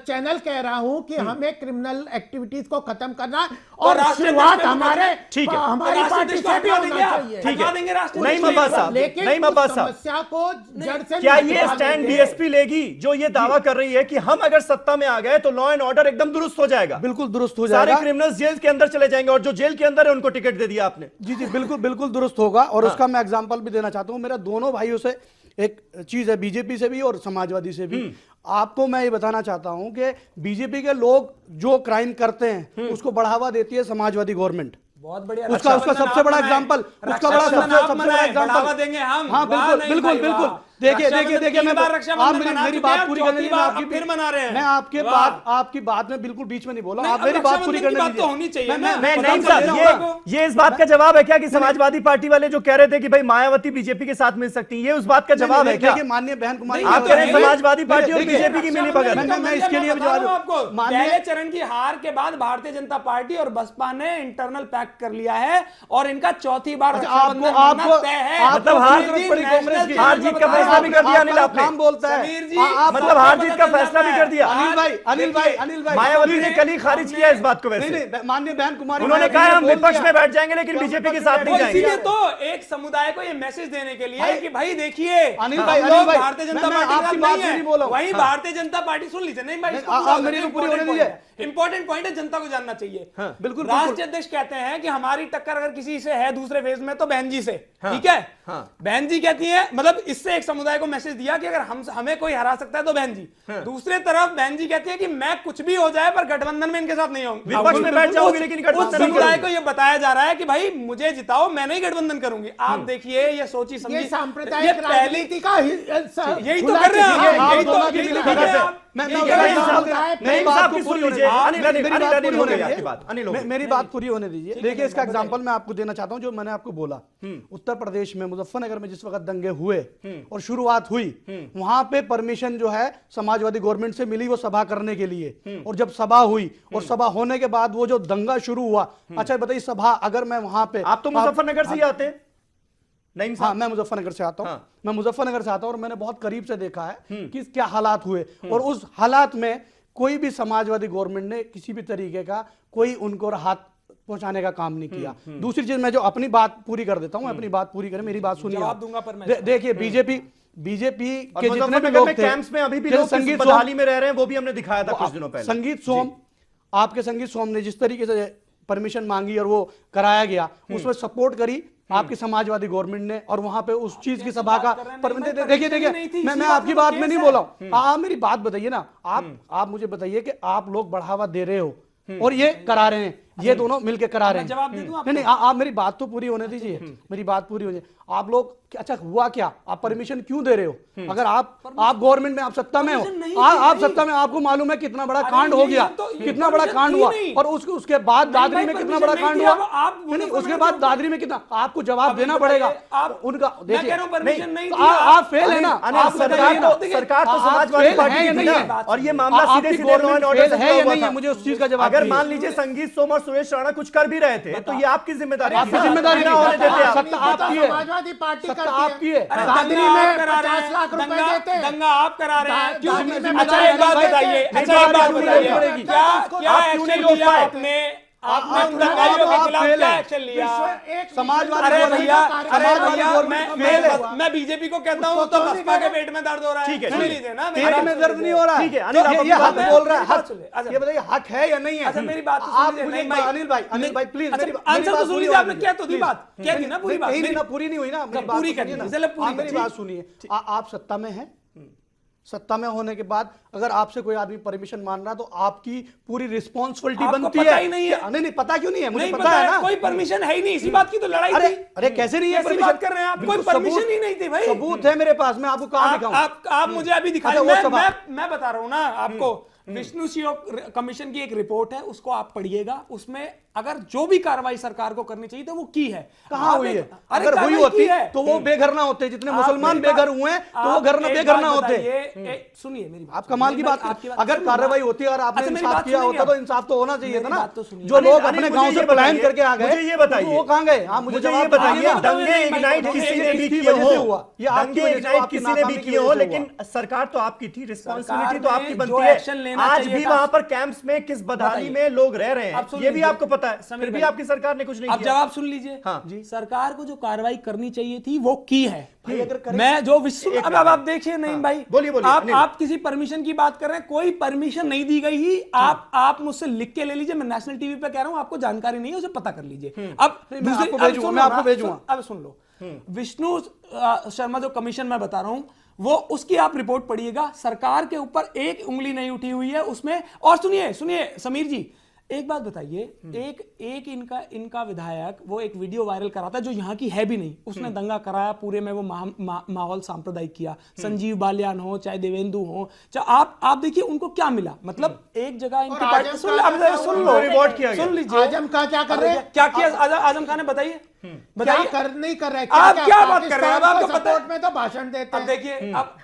चैनल कह रहा हूं कि हमें क्रिमिनल एक्टिविटीज को खत्म करना है और राष्ट्रीय शुरुआत अध्यक्ष में हमारे ठीक है। हमारी राष्ट्रीय पार्टी अध्यक्ष से को भी हटवा होना देंगे आप? चाहिए। ठीक हटवा है। देंगे राष्ट्रीय नहीं अध्यक्ष मब्बास को। साहब, लेकिन नहीं उस मब्बास साहब। समस्या को जड़ से क्या ये निकालने स्टैंड के- बीएसपी लेगी जो ये दावा कर रही है कि हम अगर सत्ता में आ गए तो लॉ एंड ऑर्डर एकदम दुरुस्त हो जाएगा, बिल्कुल दुरुस्त हो सारे जाएगा। क्रिमिनल्स जेल के अंदर चले जाएंगे और जो जेल के अंदर है उनको टिकट दे दिया आपने? जी जी बिल्कुल बिल्कुल दुरुस्त होगा। और उसका मैं एग्जांपल भी देना चाहता हूं। मेरा दोनों भाइयों से एक चीज है, बीजेपी से भी और समाजवादी से भी। आपको मैं ये बताना चाहता हूं कि बीजेपी के लोग जो क्राइम करते हैं उसको बढ़ावा देती है समाजवादी गवर्नमेंट। बहुत बढ़िया। उसका सबसे बड़ा एग्जांपल, उसका बड़ा सबसे बड़ा एग्जांपल बढ़ावा देंगे हम। हाँ वाह बिल्कुल नहीं बिल्कुल भाई, बिल्कुल। वाह। देखिए देखिए रक्षाबंधन देखिए, तीन मैं बार रक्षाबंधन आप मना मेरी चुके बात हैं, पूरी चौथी करने दीजिए। बार मैं आपकी अब फिर मना रहे हैं। मैं वाह। आपकी बात में बिल्कुल बीच में नहीं बोला। नहीं, आप मेरी अब बात पूरी रक्षाबंधन करने की बात तो होनी दीजिए। चाहिए ना। नहीं खत्म साहब, कर देना ये इस बात का जवाब है क्या कि समाजवादी पार्टी वाले जो कह रहे थे कि भाई मायावती बीजेपी के साथ मिल सकती है, ये उस बात का जवाब है क्या? देखिए माननीय बहन कुमारी, आप कह रहे हैं समाजवादी पार्टी और बीजेपी की मिली भगत। मैं इसके लिए भी जवाब आपको माननीय पहले चरण की हार के बाद भारतीय जनता पार्टी और बसपा ने इंटरनल पैक्ट कर लिया है और इनका चौथी बार रक्षाबंधन बनना तय है। मतलब हार समीर जी, पड़ी कांग्रेस की। हार जीत का फैसला भी कर दिया अनिल आपने। काम बोलता है समीर जी, मतलब हार जीत का फैसला भी कर दिया। अनिल भाई मायावती ने कल ही खारिज किया इस बात को। नहीं वैसे नहीं, माननीय बहन कुमारी, उन्होंने मायावती कहा ने हम बोल विपक्ष दिया। में बैठ जाएंगे लेकिन बीजेपी के साथ नहीं वो जाएंगे। इसीलिए तो एक समुदाय को ये मैसेज देने के लिए कि भाई देखिए अनिल हम भाई, लोग अनिल भाई, भारतीय जनता मैं पार्टी आपकी के बात साथ नहीं बोला हूं। वही भारतीय जनता पार्टी सुन लीजिए। नहीं भाई, आप मेरी तो पूरी होने दीजिए। इंपॉर्टेंट पॉइंट है, जनता को जानना चाहिए। बिल्कुल राष्ट्रीय अध्यक्ष कहते हैं कि हमारी टक्कर अगर किसी से है दूसरे फेज में तो बहन जी से, ठीक है। बहन जी कहती है, मतलब इससे एक समुदाय को मैसेज दिया कि अगर हमें कोई हरा सकता है तो बहन जी। दूसरे तरफ बहन जी कहती है कि मैं कुछ भी हो जाए पर गठबंधन में इनके साथ नहीं आऊंगी, विपक्ष में बैठ जाऊंगी लेकिन उस गठबंधन नहीं समुदाय करूंगी। को ये बताया जा रहा है कि भाई मुझे जिताओ, मैं नहीं गठबंधन करूंगी। आप देखिए ये सोची समझी, ये ये सांप्रदायिक पहली राजनीति का यही तो कर रहे हैं हम, आप यही दोनों तो की यही तो मिली कर रहे हैं भगत है। आप। मैं यही मैं कर रहे हैं मैं आप। मेरी नहीं बात साहब को की पूरी सुन होने लीजिए। दीजिए। अनिल मेरी बात पूरी होने होने दीजिए। आपकी बात अनिल होगी। मेरी बात पूरी होने दीजिए। देखिए इसका एग्जांपल मैं आपको देना चाहता हूं जो मैंने आपको बोला। उत्तर प्रदेश में मुजफ्फरनगर में जिस वक्त दंगे हुए और शुरुआत हुई, वहां पे परमिशन जो है समाजवादी गवर्नमेंट से मिली वो सभा करने के लिए। और जब सभा हुई और सभा होने के बाद वो जो दंगा शुरू हुआ, अच्छा बताइए सभा अगर मैं वहां पे, आप तो मुजफ्फरनगर से ही आते हैं। नहीं हाँ, मैं मुजफ्फरनगर से आता हूं। मैं मुजफ्फरनगर से आता हूं और मैंने बहुत करीब से देखा है कि क्या हालात हुए। और उस हालात में कोई भी समाजवादी गवर्नमेंट ने किसी भी तरीके का कोई उनको राहत पहुंचाने का काम नहीं किया। दूसरी चीज, मैं जो अपनी बात पूरी कर देता हूं, अपनी बात पूरी करें, मेरी बात सुनिए। जवाब दूंगा पर मैं देखिए बीजेपी के जितने भी मुजफ्फरनगर लोग में थे, कैंप्स में अभी भी जैसे लोग संगीत बदहाली में रह रहे हैं, वो भी हमने दिखाया था कुछ दिनों पहले। संगीत सोम, आपके संगीत सोम ने जिस तरीके से परमिशन मांगी और वो कराया गया, उसमें सपोर्ट करी आपकी समाजवादी गवर्नमेंट ने। और वहां पे उस चीज की सभा का परमिशन, देखिए मैं आपकी बात में नहीं बोला हूं। आप मेरी बात बताइए ना। आप मुझे बताइए कि आप लोग बढ़ावा दे रहे हो और ये करा रहे हैं, ये दोनों मिलके करा रहे हैं। जवाब दे दूं आपको? नहीं, आप मेरी बात तो पूरी होने दीजिए। मेरी बात पूरी होने, आप लोग अच्छा हुआ क्या, आप परमिशन क्यों दे रहे हो? अगर आप गवर्नमेंट में, आप सत्ता में हो, आप सत्ता में, आपको मालूम है कितना बड़ा कांड हो गया, कितना बड़ा कांड हुआ। और उसके बाद दादरी में कितना बड़ा कांड हुआ, उसके बाद दादरी में कितना, आपको जवाब देना पड़ेगा उनका। देखिए आप फेल है ना। सरकार तो समाजवादी पार्टी की थी ना, और ये मामला सीधे सीधे लॉ एंड ऑर्डर से है या जुड़ा हुआ नहीं था। है, मुझे उस चीज का जवाब अगर चाहिए। मान लीजिए संगीत सोम और सुरेश राणा कुछ कर भी रहे थे तो ये आपकी जिम्मेदारी आपकी जिम्मेदारी ना होने देते आप। सत्ता आपकी है, समाजवादी पार्टी सत्ता करती आपकी है। दादरी में 50 लाख रुपए देते हैं। दंगा आप करा रहे हैं, क्यों? दादरी में अच्छा एक बात बताइए, अच्छा एक बात बताइए, क्या आप क्यों नहीं एक्शन रोक लिया पाए? आपने आपने उन दंगाइयों के खिलाफ क्या एक्शन लिया? समाजवादी अरे भैया, गवर्नमेंट मैं बीजेपी को कहता हूँ तो बसपा के पेट में दर्द हो रहा है। ठीक है, सुन लीजिए ना, पेट में दर्द नहीं हो रहा है। ठीक है, अनिल, आप ये हक बोल रहा है, बात हक। सुनिए। अच्छा, ये बताइए हक है या नहीं है? अच्छा मेरी बात तो आप सुन मुझे लीजिए। अनिल भाई प्लीज आंसर तो सुन लीजिए। आपने क्या तो दी बात, क्या थी ना पूरी बात, पूरी नहीं हुई ना, पूरी करनी है, चलो पूरी मेरी बात सुनिए। आप सत्ता में हैं, सत्ता में होने के बाद अगर आपसे कोई आदमी परमिशन मांग रहा है तो आपकी पूरी रिस्पॉन्सिबिलिटी आपको बनती पता है। ही नहीं है। नहीं पता क्यों नहीं है? मुझे नहीं पता है ना। कोई परमिशन है ही नहीं, इसी बात की तो लड़ाई अरे थी। अरे कैसे नहीं है? कैसी बात कर रहे हैं आप? कोई परमिशन ही नहीं थी भाई। सबूत है मेरे पास, मैं आपको कहां दिखाऊं? आप मुझे अभी दिखाइए। अच्छा, वो सब मैं बता रहा हूं ना आपको। विष्णु शिव कमीशन की एक रिपोर्ट है, उसको आप पढ़िएगा। उसमें अगर जो भी कार्रवाई सरकार को करनी चाहिए तो वो की है। कहां हुई है? अरे अगर हुई होती है तो वो बेघर ना होते, जितने मुसलमान बेघर हुए हैं तो वो बेघर ना होते। सुनिए मेरी बात, आप कमाल की बात, अगर कार्रवाई होती और आपने अच्छा, मेरी इंसाफ बात किया सुनेंगे होता तो आप? इंसाफ तो होना चाहिए था मेरी ना। बात तो सुनिए। जो लोग अनिल, अपने मुझे गांव ये से पलायन बताइए, करके आ गए, मुझे ये बताइए। वो कहां गए? आप मुझे मुझे ये जवाब बताइए, बताओ, दंगे नहीं, इग्नाइट नहीं, किसी नहीं, ने नहीं, भी इसकी किए वजह से हो, हुआ। ये आपकी दंगे वजह से, इग्नाइट आपकी किसी ने भी नाकामी की किए हो, वजह से लेकिन सरकार तो आपकी थी, रिस्पॉन्सिबिलिटी तो सरकार आपकी ने बनती जो है। एक्शन लेना आज चाहिए भी था- वहां पर कैंप्स में किस बदहाली में लोग रह रहे आप हैं, सुन ये भी लीजिए। आपको पता है, समीर फिर भी भाई, आपकी सरकार ने कुछ नहीं अब किया। जवाब सुन लीजिए। हाँ। जी, सरकार को जो कार्रवाई करनी चाहिए थी वो की है। भाई अगर करें- मैं जो विश्व अब आप देखिए नहीं भाई, बोलिए, बोलिए, अनिल। आप किसी परमिशन की बात कर रहे हैं, कोई परमिशन नहीं दी गई ही। आप मुझसे लिख के ले लीजिए, मैं नेशनल टीवी पे कह रहा हूं, आपको जानकारी नहीं है उसे पता कर लीजिए। अब मैं आपको भेजूंगा, मैं आपको भेजूंगा। अब सुन लो, विष्णु शर्मा जो कमीशन मैं बता रहा हूं, वो उसकी आप रिपोर्ट पढ़िएगा। सरकार के ऊपर एक उंगली नहीं उठी हुई है उसमें। और सुनिए समीर जी, एक बात बताइए, एक इनका विधायक वो एक वीडियो वायरल कराता जो यहाँ की है भी नहीं, उसने दंगा कराया, पूरे में वो माहौल सांप्रदायिक किया। संजीव बालियान हो चाहे देवेंदु हो, चाहे आप देखिए उनको क्या मिला। मतलब एक जगह इनकी पार्टी सुन लो, रिवॉर्ड किया गया। सुन लीजिए। आजम खान क्या कर रहे हैं? क्या किया आजम खान ने? बताइए क्या कर नहीं कर रहे? आप क्या बात कर रहे हैं? अब आपको पता है? सपोर्ट में तो भाषण देते अब हैं। देखिए, अब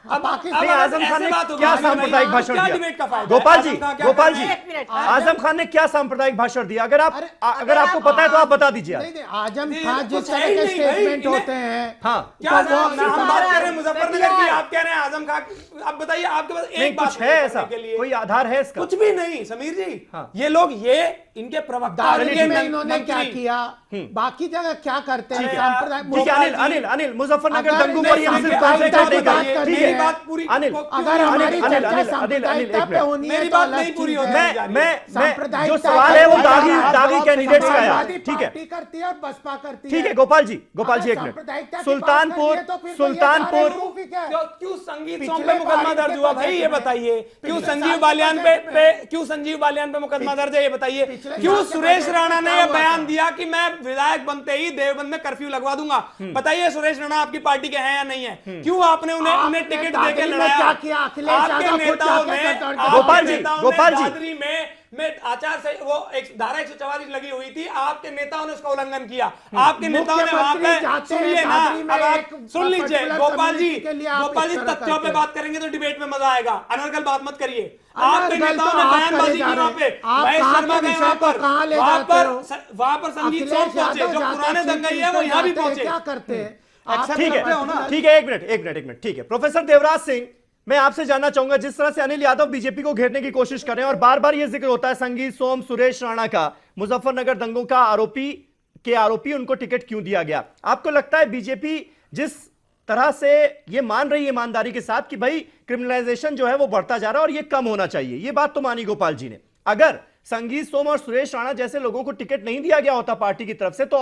नहीं, आजम खान ने बात होगी, क्या भाई, सांप्रदायिक भाषण क्या दिया? डिबेट का फायदा है? गोपाल जी, आजम खान क्या गोपाल कर जी, रहे हैं? एक मिनट। आजम खान ने क्या सांप्रदायिक भाषण दिया? अगर अगर आपको पता है तो आप बता दीजिए। नहीं आजम नहीं, खान जिस कुछ है तरह ही के नहीं भाई, स्टेटमेंट इन्हें- होते हैं, हाँ, क्या तो हम बात कर रहे हैं मुजफ्फरनगर की, बिहार। आप कह रहे हैं आजम खान। अब बताइए, आपके पास नहीं एक बात कुछ है ऐसा, के लिए कोई आधार है इसका? कुछ भी नहीं समीर जी। हाँ। ये लोग इनके प्रवक्ता, दार्जिलिंग में इनके इन्होंने क्या मंत्री- किया, बाकी जगह क्या करते हैं? ठीक है। सांप्रदायिक ठीक है, गोपाल जी, अनिल मुजफ्फरनगर अगर दंगों नहीं पर ये सिर्फ सांप्रदायिक कॉन्सेंट्रेट नहीं बात करिए। करनी ठीक मेरी है, बात पूरी अनिल, अगर हमारी अनिल, चर्चा अनिल, सांप्रदायिकता एक पे मिनट। होनी है मेरी तो बात अलग नहीं पूरी चीज होती है। मैं सांप्रदायिकता जो सवाल है वो का दागी जवाब दागी कैंडिडेट्स का समाजवादी है। ठीक है, पार्टी करती है और बसपा करती है। ठीक है गोपाल जी एक अगर मिनट। सांप्रदायिकता की बात करनी सुल्तानपुर है तो फिर तो ये सुल्तानपुर सारे proof ही क्या है? क्यों संगीत पिछले सॉन्ग पे मुकदमा बार दर्ज इनके हुआ भाई, बजट ये में- बताइए। क्यों पिछले संजीव साल के बालियान बजट पे में- क्यों संजीव बालियान पे मुकदमा दर्ज है, ये बताइए। पिछले क्यों साल के सुरेश बजट राणा में ने क्या ये हुआ बयान था? दिया कि मैं विधायक बनते ही देवबंद में कर्फ्यू लगवा दूंगा? बताइए सुरेश राणा आपकी पार्टी के हैं या नहीं है? क्यों आपने उन्हें टिकट देके दादरी में लड़ाया? क्या किया? अखिलेश आपके यादव खुद नेताओं जाके ने कटौती- गोपाल जी, गोपाल जी। दादरी में आचार से वो एक धारा 144 लगी हुई थी, आपके नेताओं ने उसका उल्लंघन किया। आपके नेताओं ने वहां पे, जाते हैं सुनिए ना, दादरी में अब आप एक सुन लीजिए particular गोपाल जी, community के लिए आप गोपाल जी इस तरह तथ्यों पे करते बात करेंगे तो डिबेट में मजा आएगा, अनर्गल बात मत करिए। आपके अनर्गल नेताओं तो ने आप बयानबाजी करे की जा वहां रहे पे, हैं। आप महेश कहाँ शर्मा के गए विषय वहां को पर, कहाँ ले वहां जाते पर हो? वहां पर संगीत अखिलेश सॉन्ग पहुंचे, यादव जो जाते पुराने हैं, दंगई है वो यहाँ भी जाते हैं, पहुंचे। क्या करते हैं? एक्सेप्ट ठीक करते हो ना? है, ठीक है, एक मिनट, ठीक है। प्रोफेसर देवराज सिंह, मैं आपसे जानना चाहूंगा, जिस तरह से अनिल यादव बीजेपी को घेरने की कोशिश कर रहे हैं और बार बार यह जिक्र होता है संगीत सोम सुरेश राणा का, मुजफ्फरनगर दंगों का आरोपी उनको टिकट क्यों दिया गया? आपको लगता है बीजेपी जिस तरह से ये मान रही है ईमानदारी के साथ कि भाई क्रिमिनलाइजेशन जो है वो बढ़ता जा रहा है और ये कम होना चाहिए, ये बात तो मानी गोपाल जी ने, अगर संगीत सोम और सुरेश राणा जैसे लोगों को टिकट नहीं दिया गया होता पार्टी की तरफ से तो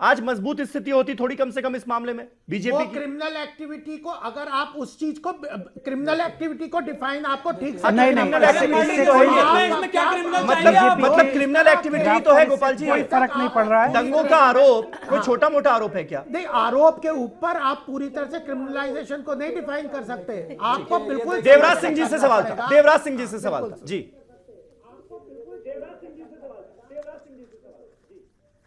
आज मजबूत स्थिति होती थोड़ी, कम से कम इस मामले में बीजेपी वो की? क्रिमिनल एक्टिविटी को, अगर आप उस चीज को क्रिमिनल एक्टिविटी को डिफाइन आपको ठीक से नहीं, करना नहीं, पड़ेगा। इससे कोई इसमें क्या क्रिमिनल मतलब क्रिमिनल एक्टिविटी तो है गोपाल जी, कोई फर्क नहीं पड़ रहा है। दंगों का आरोप कोई छोटा मोटा आरोप है क्या? नहीं, आरोप के ऊपर आप पूरी तरह से क्रिमिनलाइजेशन को नहीं डिफाइन कर सकते। आपको बिल्कुल देवराज सिंह जी से सवाल था, देवराज सिंह जी से सवाल था जी।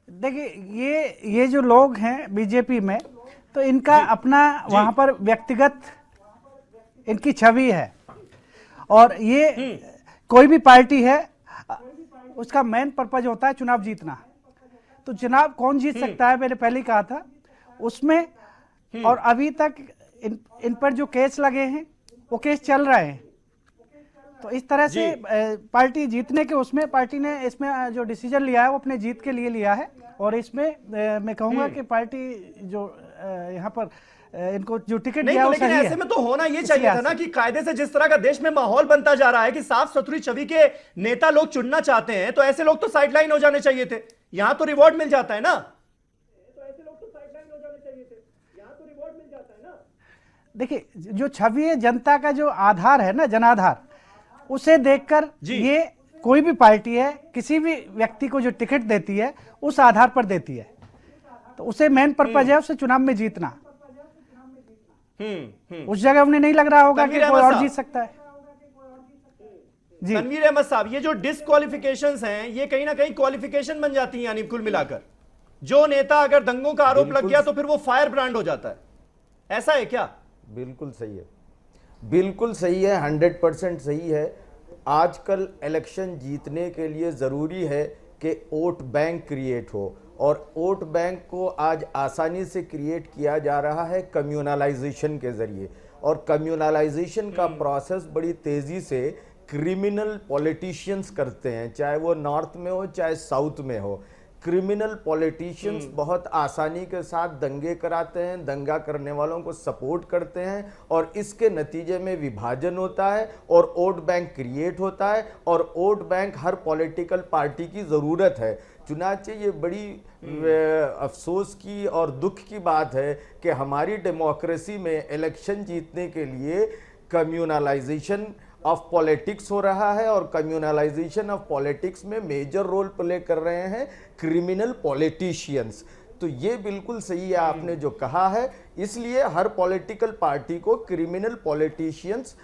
देखिए ये जो लोग हैं बीजेपी में, तो इनका अपना वहां पर व्यक्तिगत इनकी छवि है और ये कोई भी पार्टी है उसका मेन पर्पज होता है चुनाव जीतना। तो चुनाव कौन जीत सकता है, मैंने पहले ही कहा था उसमें, और अभी तक इन पर जो केस लगे हैं वो केस चल रहे हैं। तो इस तरह से पार्टी जीतने के उसमें पार्टी ने इसमें जो डिसीजन लिया है वो अपने जीत के लिए लिया है। और इसमें मैं कहूंगा कि पार्टी जो यहाँ पर इनको जो टिकट नहीं दिया तो वो लेकिन सही ऐसे है। में तो होना ये चाहिए था ना कि कायदे से जिस तरह का देश में माहौल बनता जा रहा है कि साफ सुथरी छवि के नेता लोग चुनना चाहते हैं, तो ऐसे लोग तो साइडलाइन हो जाने चाहिए थे। यहां तो रिवॉर्ड मिल जाता है ना, देखिए जो छवि है जनता का जो आधार है ना, जनाधार, उसे देखकर ये कोई भी पार्टी है किसी भी व्यक्ति को जो टिकट देती है उस आधार पर देती है। तो उसे मेन पर्पज है उसे चुनाव में जीतना। उस जगह उन्हें नहीं लग रहा होगा कि कोई और जीत सकता है। जी तनवीर अहमद साहब, ये जो डिस्क्वालिफिकेशंस हैं ये कहीं ना कहीं क्वालिफिकेशन बन जाती हैं, यानी कुल मिलाकर जो नेता अगर दंगों का आरोप लग गया तो फिर वो फायर ब्रांड हो जाता है, ऐसा है क्या? बिल्कुल सही है, बिल्कुल सही है, 100% सही है। आजकल इलेक्शन जीतने के लिए ज़रूरी है कि वोट बैंक क्रिएट हो, और वोट बैंक को आज आसानी से क्रिएट किया जा रहा है कम्युनलाइजेशन के ज़रिए। और कम्युनलाइजेशन का प्रोसेस बड़ी तेज़ी से क्रिमिनल पॉलिटिशियंस करते हैं, चाहे वो नॉर्थ में हो चाहे साउथ में हो। क्रिमिनल पॉलिटिशियंस बहुत आसानी के साथ दंगे कराते हैं, दंगा करने वालों को सपोर्ट करते हैं, और इसके नतीजे में विभाजन होता है और वोट बैंक क्रिएट होता है, और वोट बैंक हर पॉलिटिकल पार्टी की ज़रूरत है। चुनाचे ये बड़ी अफसोस की और दुख की बात है कि हमारी डेमोक्रेसी में इलेक्शन जीतने के लिए कम्युनलाइजेशन ऑफ पॉलिटिक्स हो रहा है, और कम्युनलाइजेशन ऑफ पॉलिटिक्स में मेजर रोल प्ले कर रहे हैं क्रिमिनल पॉलिटिशियंस। तो ये बिल्कुल सही है आपने जो कहा है, इसलिए हर पॉलिटिकल पार्टी को क्रिमिनल पॉलिटिशियंस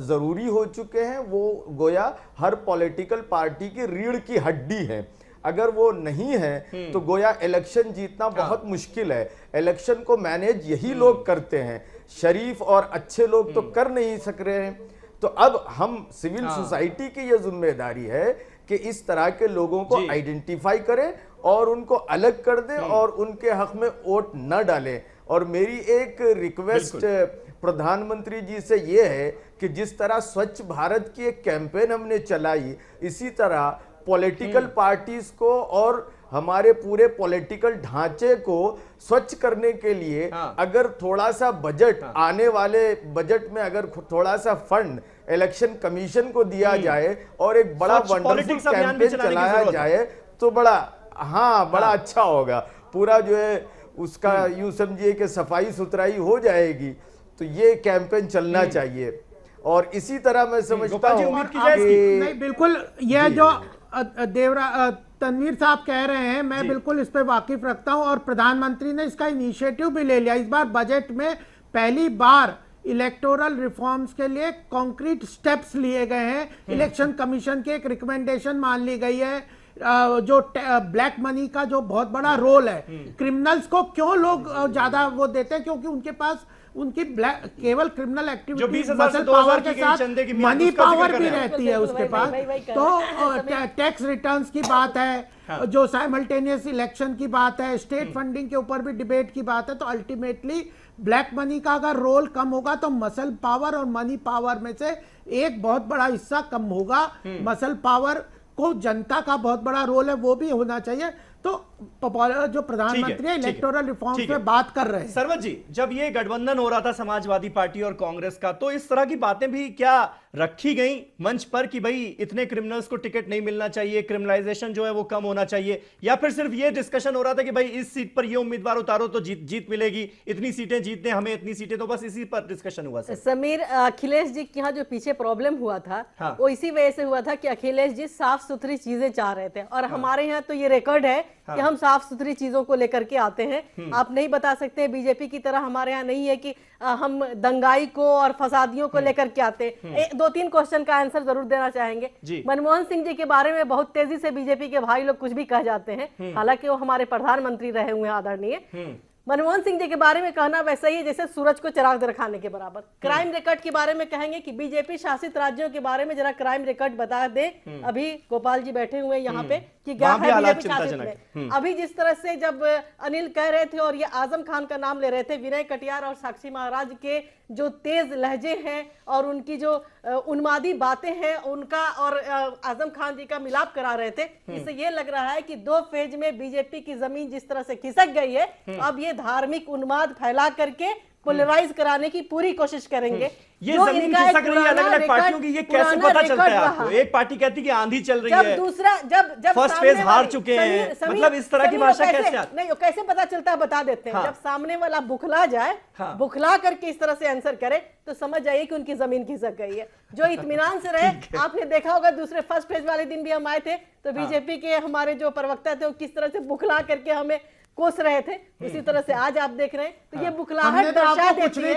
ज़रूरी हो चुके हैं। वो गोया हर पॉलिटिकल पार्टी की रीढ़ की हड्डी है। अगर वो नहीं है तो गोया इलेक्शन जीतना बहुत मुश्किल है। इलेक्शन को मैनेज यही लोग करते हैं, शरीफ और अच्छे लोग तो कर नहीं सक रहे हैं। तो अब हम सिविल सोसाइटी की ये जिम्मेदारी है कि इस तरह के लोगों को आइडेंटिफाई करें और उनको अलग कर दें और उनके हक में वोट न डालें। और मेरी एक रिक्वेस्ट प्रधानमंत्री जी से ये है कि जिस तरह स्वच्छ भारत की एक कैंपेन हमने चलाई, इसी तरह पॉलिटिकल पार्टीज को और हमारे पूरे पॉलिटिकल ढांचे को स्वच्छ करने के लिए अगर थोड़ा सा बजट, आने वाले बजट में अगर थोड़ा सा फंड इलेक्शन कमीशन को दिया जाए और एक बड़ा वंडरफुल कैंपेन चलाया जाए तो बड़ा अच्छा होगा। पूरा जो है उसका यूं समझिए कि सफाई सुथराई हो जाएगी। तो ये कैंपेन चलना चाहिए, और इसी तरह मैं समझता हूँ नहीं, बिल्कुल यह जो तनवीर साहब कह रहे हैं, मैं बिल्कुल इस पे वाकिफ रखता हूं, और प्रधानमंत्री ने इसका इनिशिएटिव भी ले लिया। इस बार बजट में पहली बार इलेक्टोरल रिफॉर्म्स के लिए कॉन्क्रीट स्टेप्स लिए गए हैं। इलेक्शन कमीशन की एक रिकमेंडेशन मान ली गई है। जो ब्लैक मनी का जो बहुत बड़ा रोल है, क्रिमिनल्स को क्यों लोग ज्यादा वो देते हैं, क्योंकि उनके पास उनकी केवल क्रिमिनल एक्टिविटी मसल पावर के साथ मनी पावर भी रहती है उसके पास। तो टैक्स रिटर्न्स की बात है, जो साइमल्टेनियस इलेक्शन की बात है, स्टेट फंडिंग के ऊपर भी डिबेट की बात है। तो अल्टीमेटली ब्लैक मनी का अगर रोल कम होगा तो मसल पावर और मनी पावर में से एक बहुत बड़ा हिस्सा कम होगा। मसल पावर को जनता का बहुत बड़ा रोल है, वो भी होना चाहिए। तो जो प्रधानमंत्री इलेक्टोरल रिफॉर्म्स में बात कर रहे हैं। सरवत जी, जब ये गठबंधन हो रहा था समाजवादी पार्टी और कांग्रेस का, तो इस तरह की बातें भी क्या रखी गई मंच पर कि भाई इतने क्रिमिनल्स को टिकट नहीं मिलना चाहिए, क्रिमिनलाइजेशन जो है वो कम होना चाहिए, या फिर सिर्फ ये डिस्कशन हो रहा था कि भाई इस सीट पर ये उम्मीदवार उतारो तो जीत मिलेगी, इतनी सीटें जीतने हमें इतनी सीटें, तो बस इसी पर डिस्कशन हुआ? समीर, अखिलेश जी के यहाँ जो पीछे प्रॉब्लम हुआ था वो इसी वजह से हुआ था कि अखिलेश जी साफ सुथरी चीजें चाह रहे थे, और हमारे यहाँ तो ये रिकॉर्ड है कि हम साफ सुथरी चीजों को लेकर के आते हैं। आप नहीं बता सकते, बीजेपी की तरह हमारे यहाँ नहीं है कि हम दंगाई को और फसादियों को लेकर के आते। 2-3 क्वेश्चन का आंसर जरूर देना चाहेंगे। मनमोहन सिंह जी के बारे में बहुत तेजी से बीजेपी के भाई लोग कुछ भी कह जाते हैं, हालांकि वो हमारे प्रधानमंत्री रहे हुए हैं आदरणीय। मनमोहन सिंह जी के बारे में कहना वैसा ही है जैसे सूरज को चिराग दिखाने के बराबर। क्राइम रिकॉर्ड के बारे में कहेंगे कि बीजेपी शासित राज्यों के बारे में जरा क्राइम रिकॉर्ड बता दे। अभी गोपाल जी बैठे हुए यहाँ पे कि क्या है बीजेपी शासित में। अभी जिस तरह से जब अनिल कह रहे थे और ये आजम खान का नाम ले रहे थे, विनय कटियार और साक्षी महाराज के जो तेज लहजे हैं और उनकी जो उन्मादी बातें हैं उनका और आजम खान जी का मिलाप करा रहे थे, इससे ये लग रहा है कि 2 फेज में बीजेपी की जमीन जिस तरह से खिसक गई है, अब ये धार्मिक उन्माद फैला करके पोलराइज कराने की पूरी कोशिश करेंगे। ये जमीन खिसक रही है अलग-अलग पार्टियों की, ये कैसे पता चलता है आपको? एक पार्टी कहती है कि आंधी चल रही है, जब फर्स्ट फेज हार चुके हैं, मतलब इस तरह की भाषा कैसे आती? नहीं, कैसे पता चलता है बता देते हैं। जब सामने वाला बुखला जाए, बुखला करके इस तरह से आंसर करे, तो समझ जाइए कि उनकी जमीन खिसक गई है। जो इत्मीनान से रहे, आपने देखा होगा दूसरे फर्स्ट फेज वाले दिन भी हम आए थे तो बीजेपी के हमारे जो प्रवक्ता थे वो किस तरह से बुखला करके हमें कोस रहे थे, उसी तरह से आज आप देख रहे हैं। तो ये बुखलाहट दर्शा देती है,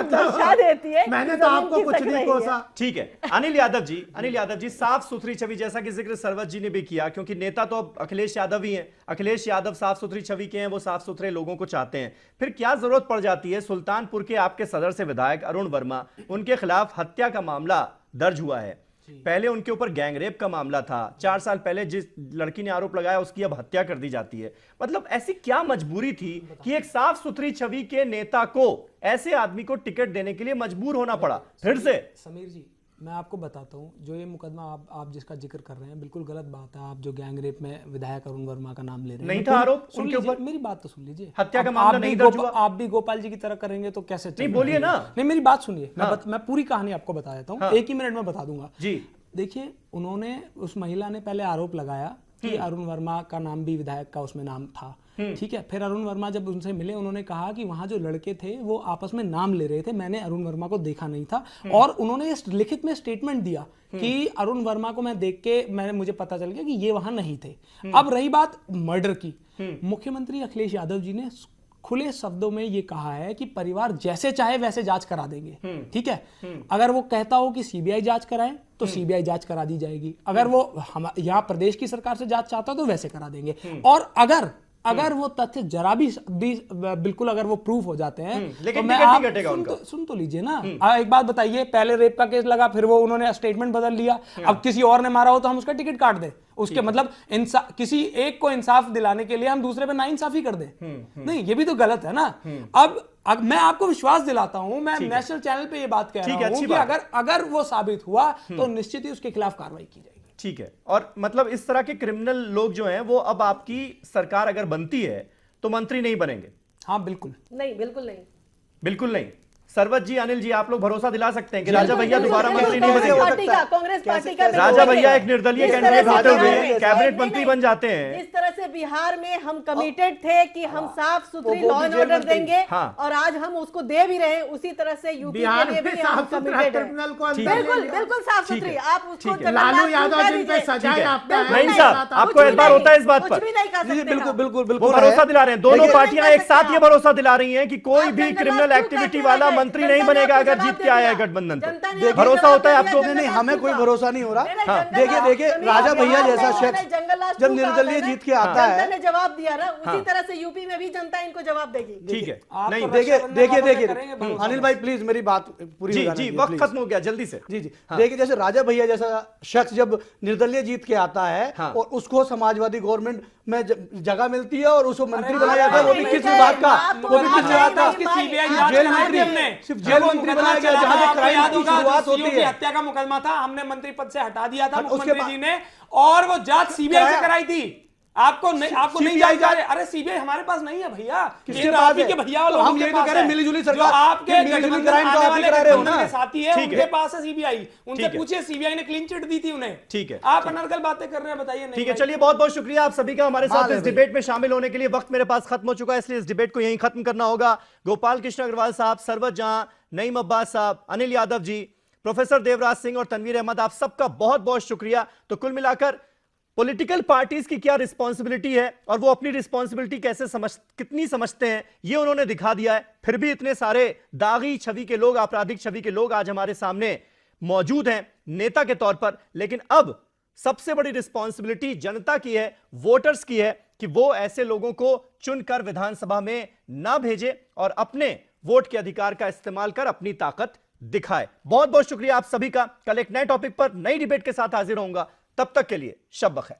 दर्शा देती है, मैंने तो आपको कुछ नहीं कोसा। ठीक है अनिल यादव जी, साफ सुथरी छवि जैसा कि जिक्र सरवत जी ने भी किया, क्योंकि नेता तो अब अखिलेश यादव ही हैं। अखिलेश यादव साफ सुथरी छवि के हैं, वो साफ सुथरे लोगों को चाहते हैं। फिर क्या जरूरत पड़ जाती है? सुल्तानपुर के आपके सदर से विधायक अरुण वर्मा, उनके खिलाफ हत्या का मामला दर्ज हुआ है। पहले उनके ऊपर गैंगरेप का मामला था, 4 साल पहले जिस लड़की ने आरोप लगाया उसकी अब हत्या कर दी जाती है। मतलब ऐसी क्या मजबूरी थी कि एक साफ सुथरी छवि के नेता को ऐसे आदमी को टिकट देने के लिए मजबूर होना पड़ा? फिर से समीर जी, मैं आपको बताता हूँ, जो ये मुकदमा आप जिसका जिक्र कर रहे हैं बिल्कुल गलत बात है। आप जो गैंगरेप में विधायक अरुण वर्मा का नाम ले रहे हैं, नहीं था आरोप उनके ऊपर? मेरी बात तो सुन लीजिए, हत्या का मामला नहीं दर्ज हुआ। आप भी गोपाल जी की तरह करेंगे तो कैसे? नहीं बोलिए ना। नहीं, मेरी बात सुनिए, मैं पूरी कहानी आपको बता देता हूँ, 1 ही मिनट में बता दूंगा जी। देखिए, उन्होंने, उस महिला ने पहले आरोप लगाया कि अरुण वर्मा का नाम भी विधायक का उसमें नाम था, ठीक है। फिर अरुण वर्मा जब उनसे मिले, उन्होंने कहा कि वहां जो लड़के थे वो आपस में नाम ले रहे थे, मैंने अरुण वर्मा को देखा नहीं था। और उन्होंने लिखित में स्टेटमेंट दिया कि अरुण वर्मा को मैं देख के मुझे पता चल गया कि ये वहां नहीं थे। अब रही बात मर्डर की, मुख्यमंत्री अखिलेश यादव जी ने खुले शब्दों में ये कहा है कि परिवार जैसे चाहे वैसे जांच करा देंगे, ठीक है। अगर वो कहता हो कि सीबीआई जांच कराएं तो सीबीआई जांच करा दी जाएगी, अगर वो यहाँ प्रदेश की सरकार से जांच चाहता तो वैसे करा देंगे। और अगर वो तथ्य जरा भी बिल्कुल अगर वो प्रूफ हो जाते हैं लेकिन तो मैं आप सुन तो लीजिए ना। एक बात बताइए, पहले रेप का केस लगा, फिर वो उन्होंने स्टेटमेंट बदल लिया, अब किसी और ने मारा हो तो हम उसका टिकट काट दें? उसके मतलब किसी एक को इंसाफ दिलाने के लिए हम दूसरे पे नाइंसाफी कर दें? नहीं, ये भी तो गलत है ना। अब मैं आपको विश्वास दिलाता हूं, मैं नेशनल चैनल पे ये बात कह रहा हूं कि अगर वो साबित हुआ तो निश्चित ही उसके खिलाफ कार्रवाई की जाएगी। ठीक है। और मतलब इस तरह के क्रिमिनल लोग जो हैं वो अब आपकी सरकार अगर बनती है तो मंत्री नहीं बनेंगे? हाँ बिल्कुल नहीं, बिल्कुल नहीं, बिल्कुल नहीं। सरवत जी, अनिल जी, आप लोग भरोसा दिला सकते हैं कि राजा भैया दोबारा मंत्री नहीं बनेंगे? कांग्रेस पार्टी का राजा भैया एक निर्दलीय कैंडिडेट होते हुए कैबिनेट मंत्री बन जाते हैं। जिस तरह से बिहार में हम कमिटेड थे कि हम साफ सुथरी लॉ एंड ऑर्डर देंगे, और आज हम उसको दे भी रहे हैं, उसी तरह से यूपी के लिए भी हम कमिटेड हैं। बिल्कुल साफ सुथरी। आप उसको लालू यादव जिन पे सजाए आपका नहीं साहब, आपको एतबार होता है इस बात पर? बिल्कुल वो भरोसा दिला रहे हैं, दोनों पार्टियां एक साथ ये भरोसा दिला रही हैं कि कोई भी क्रिमिनल एक्टिविटी वाला मंत्री नहीं बनेगा अगर जीत के आया है गठबंधन तो। भरोसा होता है आपको? नहीं, हमें कोई भरोसा नहीं हो रहा। देखिए राजा भैया जैसा शख्स जब निर्दलीय जीत के आता है, जनता ने जवाब दिया ना, उसी तरह से यूपी में भी जनता इनको जवाब देगी। ठीक है। नहीं, देखिए अनिल भाई प्लीज मेरी बात पूरी हो जी, वक्त खत्म हो गया, जल्दी से। जी। देखिए, जैसे राजा भैया जैसा शख्स जब निर्दलीय जीत के आता है और उसको समाजवादी गवर्नमेंट में जगह मिलती है और उसको मंत्री बनाया जाता है, वो भी किस विभाग का? जेल मंत्री, सिर्फ जेल मंत्री बनाया गया जहां से क्राइम की शुरुआत होती है। हत्या का मुकदमा था, हमने मंत्री पद से हटा दिया था मुख्यमंत्री जी ने, और वो जांच सीबीआई से कराई थी। आपको नहीं जायज आ रहे? अरे सीबीआई हमारे पास नहीं है भैया, किसके पास है? के भैया तो हम ये तो कह रहे हैं मिलीजुली सरकार, आपके मिलीजुली क्राइम तो आप ही करा रहे हो ना। साथी है, उनके पास है सीबीआई, उनसे पूछिए, सीबीआई ने क्लीन चिट दी थी उन्हें। ठीक है, आप अनर्गल बातें कर रहे हैं, बताइए। ठीक है, चलिए, बहुत बहुत शुक्रिया आप सभी का हमारे साथ इस डिबेट में शामिल होने के लिए। वक्त मेरे पास खत्म हो चुका है, इसलिए इस डिबेट को यहीं खत्म करना होगा। गोपाल कृष्ण अग्रवाल साहब, सरवत जहां, नईम अब्बास साहब, अनिल यादव जी, प्रोफेसर देवराज सिंह और तनवीर अहमद, आप सबका बहुत बहुत शुक्रिया। तो कुल मिलाकर पॉलिटिकल पार्टीज की क्या रिस्पॉन्सिबिलिटी है और वो अपनी रिस्पॉन्सिबिलिटी कितनी समझते हैं, ये उन्होंने दिखा दिया है। फिर भी इतने सारे दागी छवि के लोग, आपराधिक छवि के लोग आज हमारे सामने मौजूद हैं नेता के तौर पर। लेकिन अब सबसे बड़ी रिस्पॉन्सिबिलिटी जनता की है, वोटर्स की है, कि वो ऐसे लोगों को चुनकर विधानसभा में ना भेजे और अपने वोट के अधिकार का इस्तेमाल कर अपनी ताकत दिखाए। बहुत बहुत शुक्रिया आप सभी का। कल एक नए टॉपिक पर नई डिबेट के साथ हाजिर होऊंगा, तब तक के लिए शब बखैर।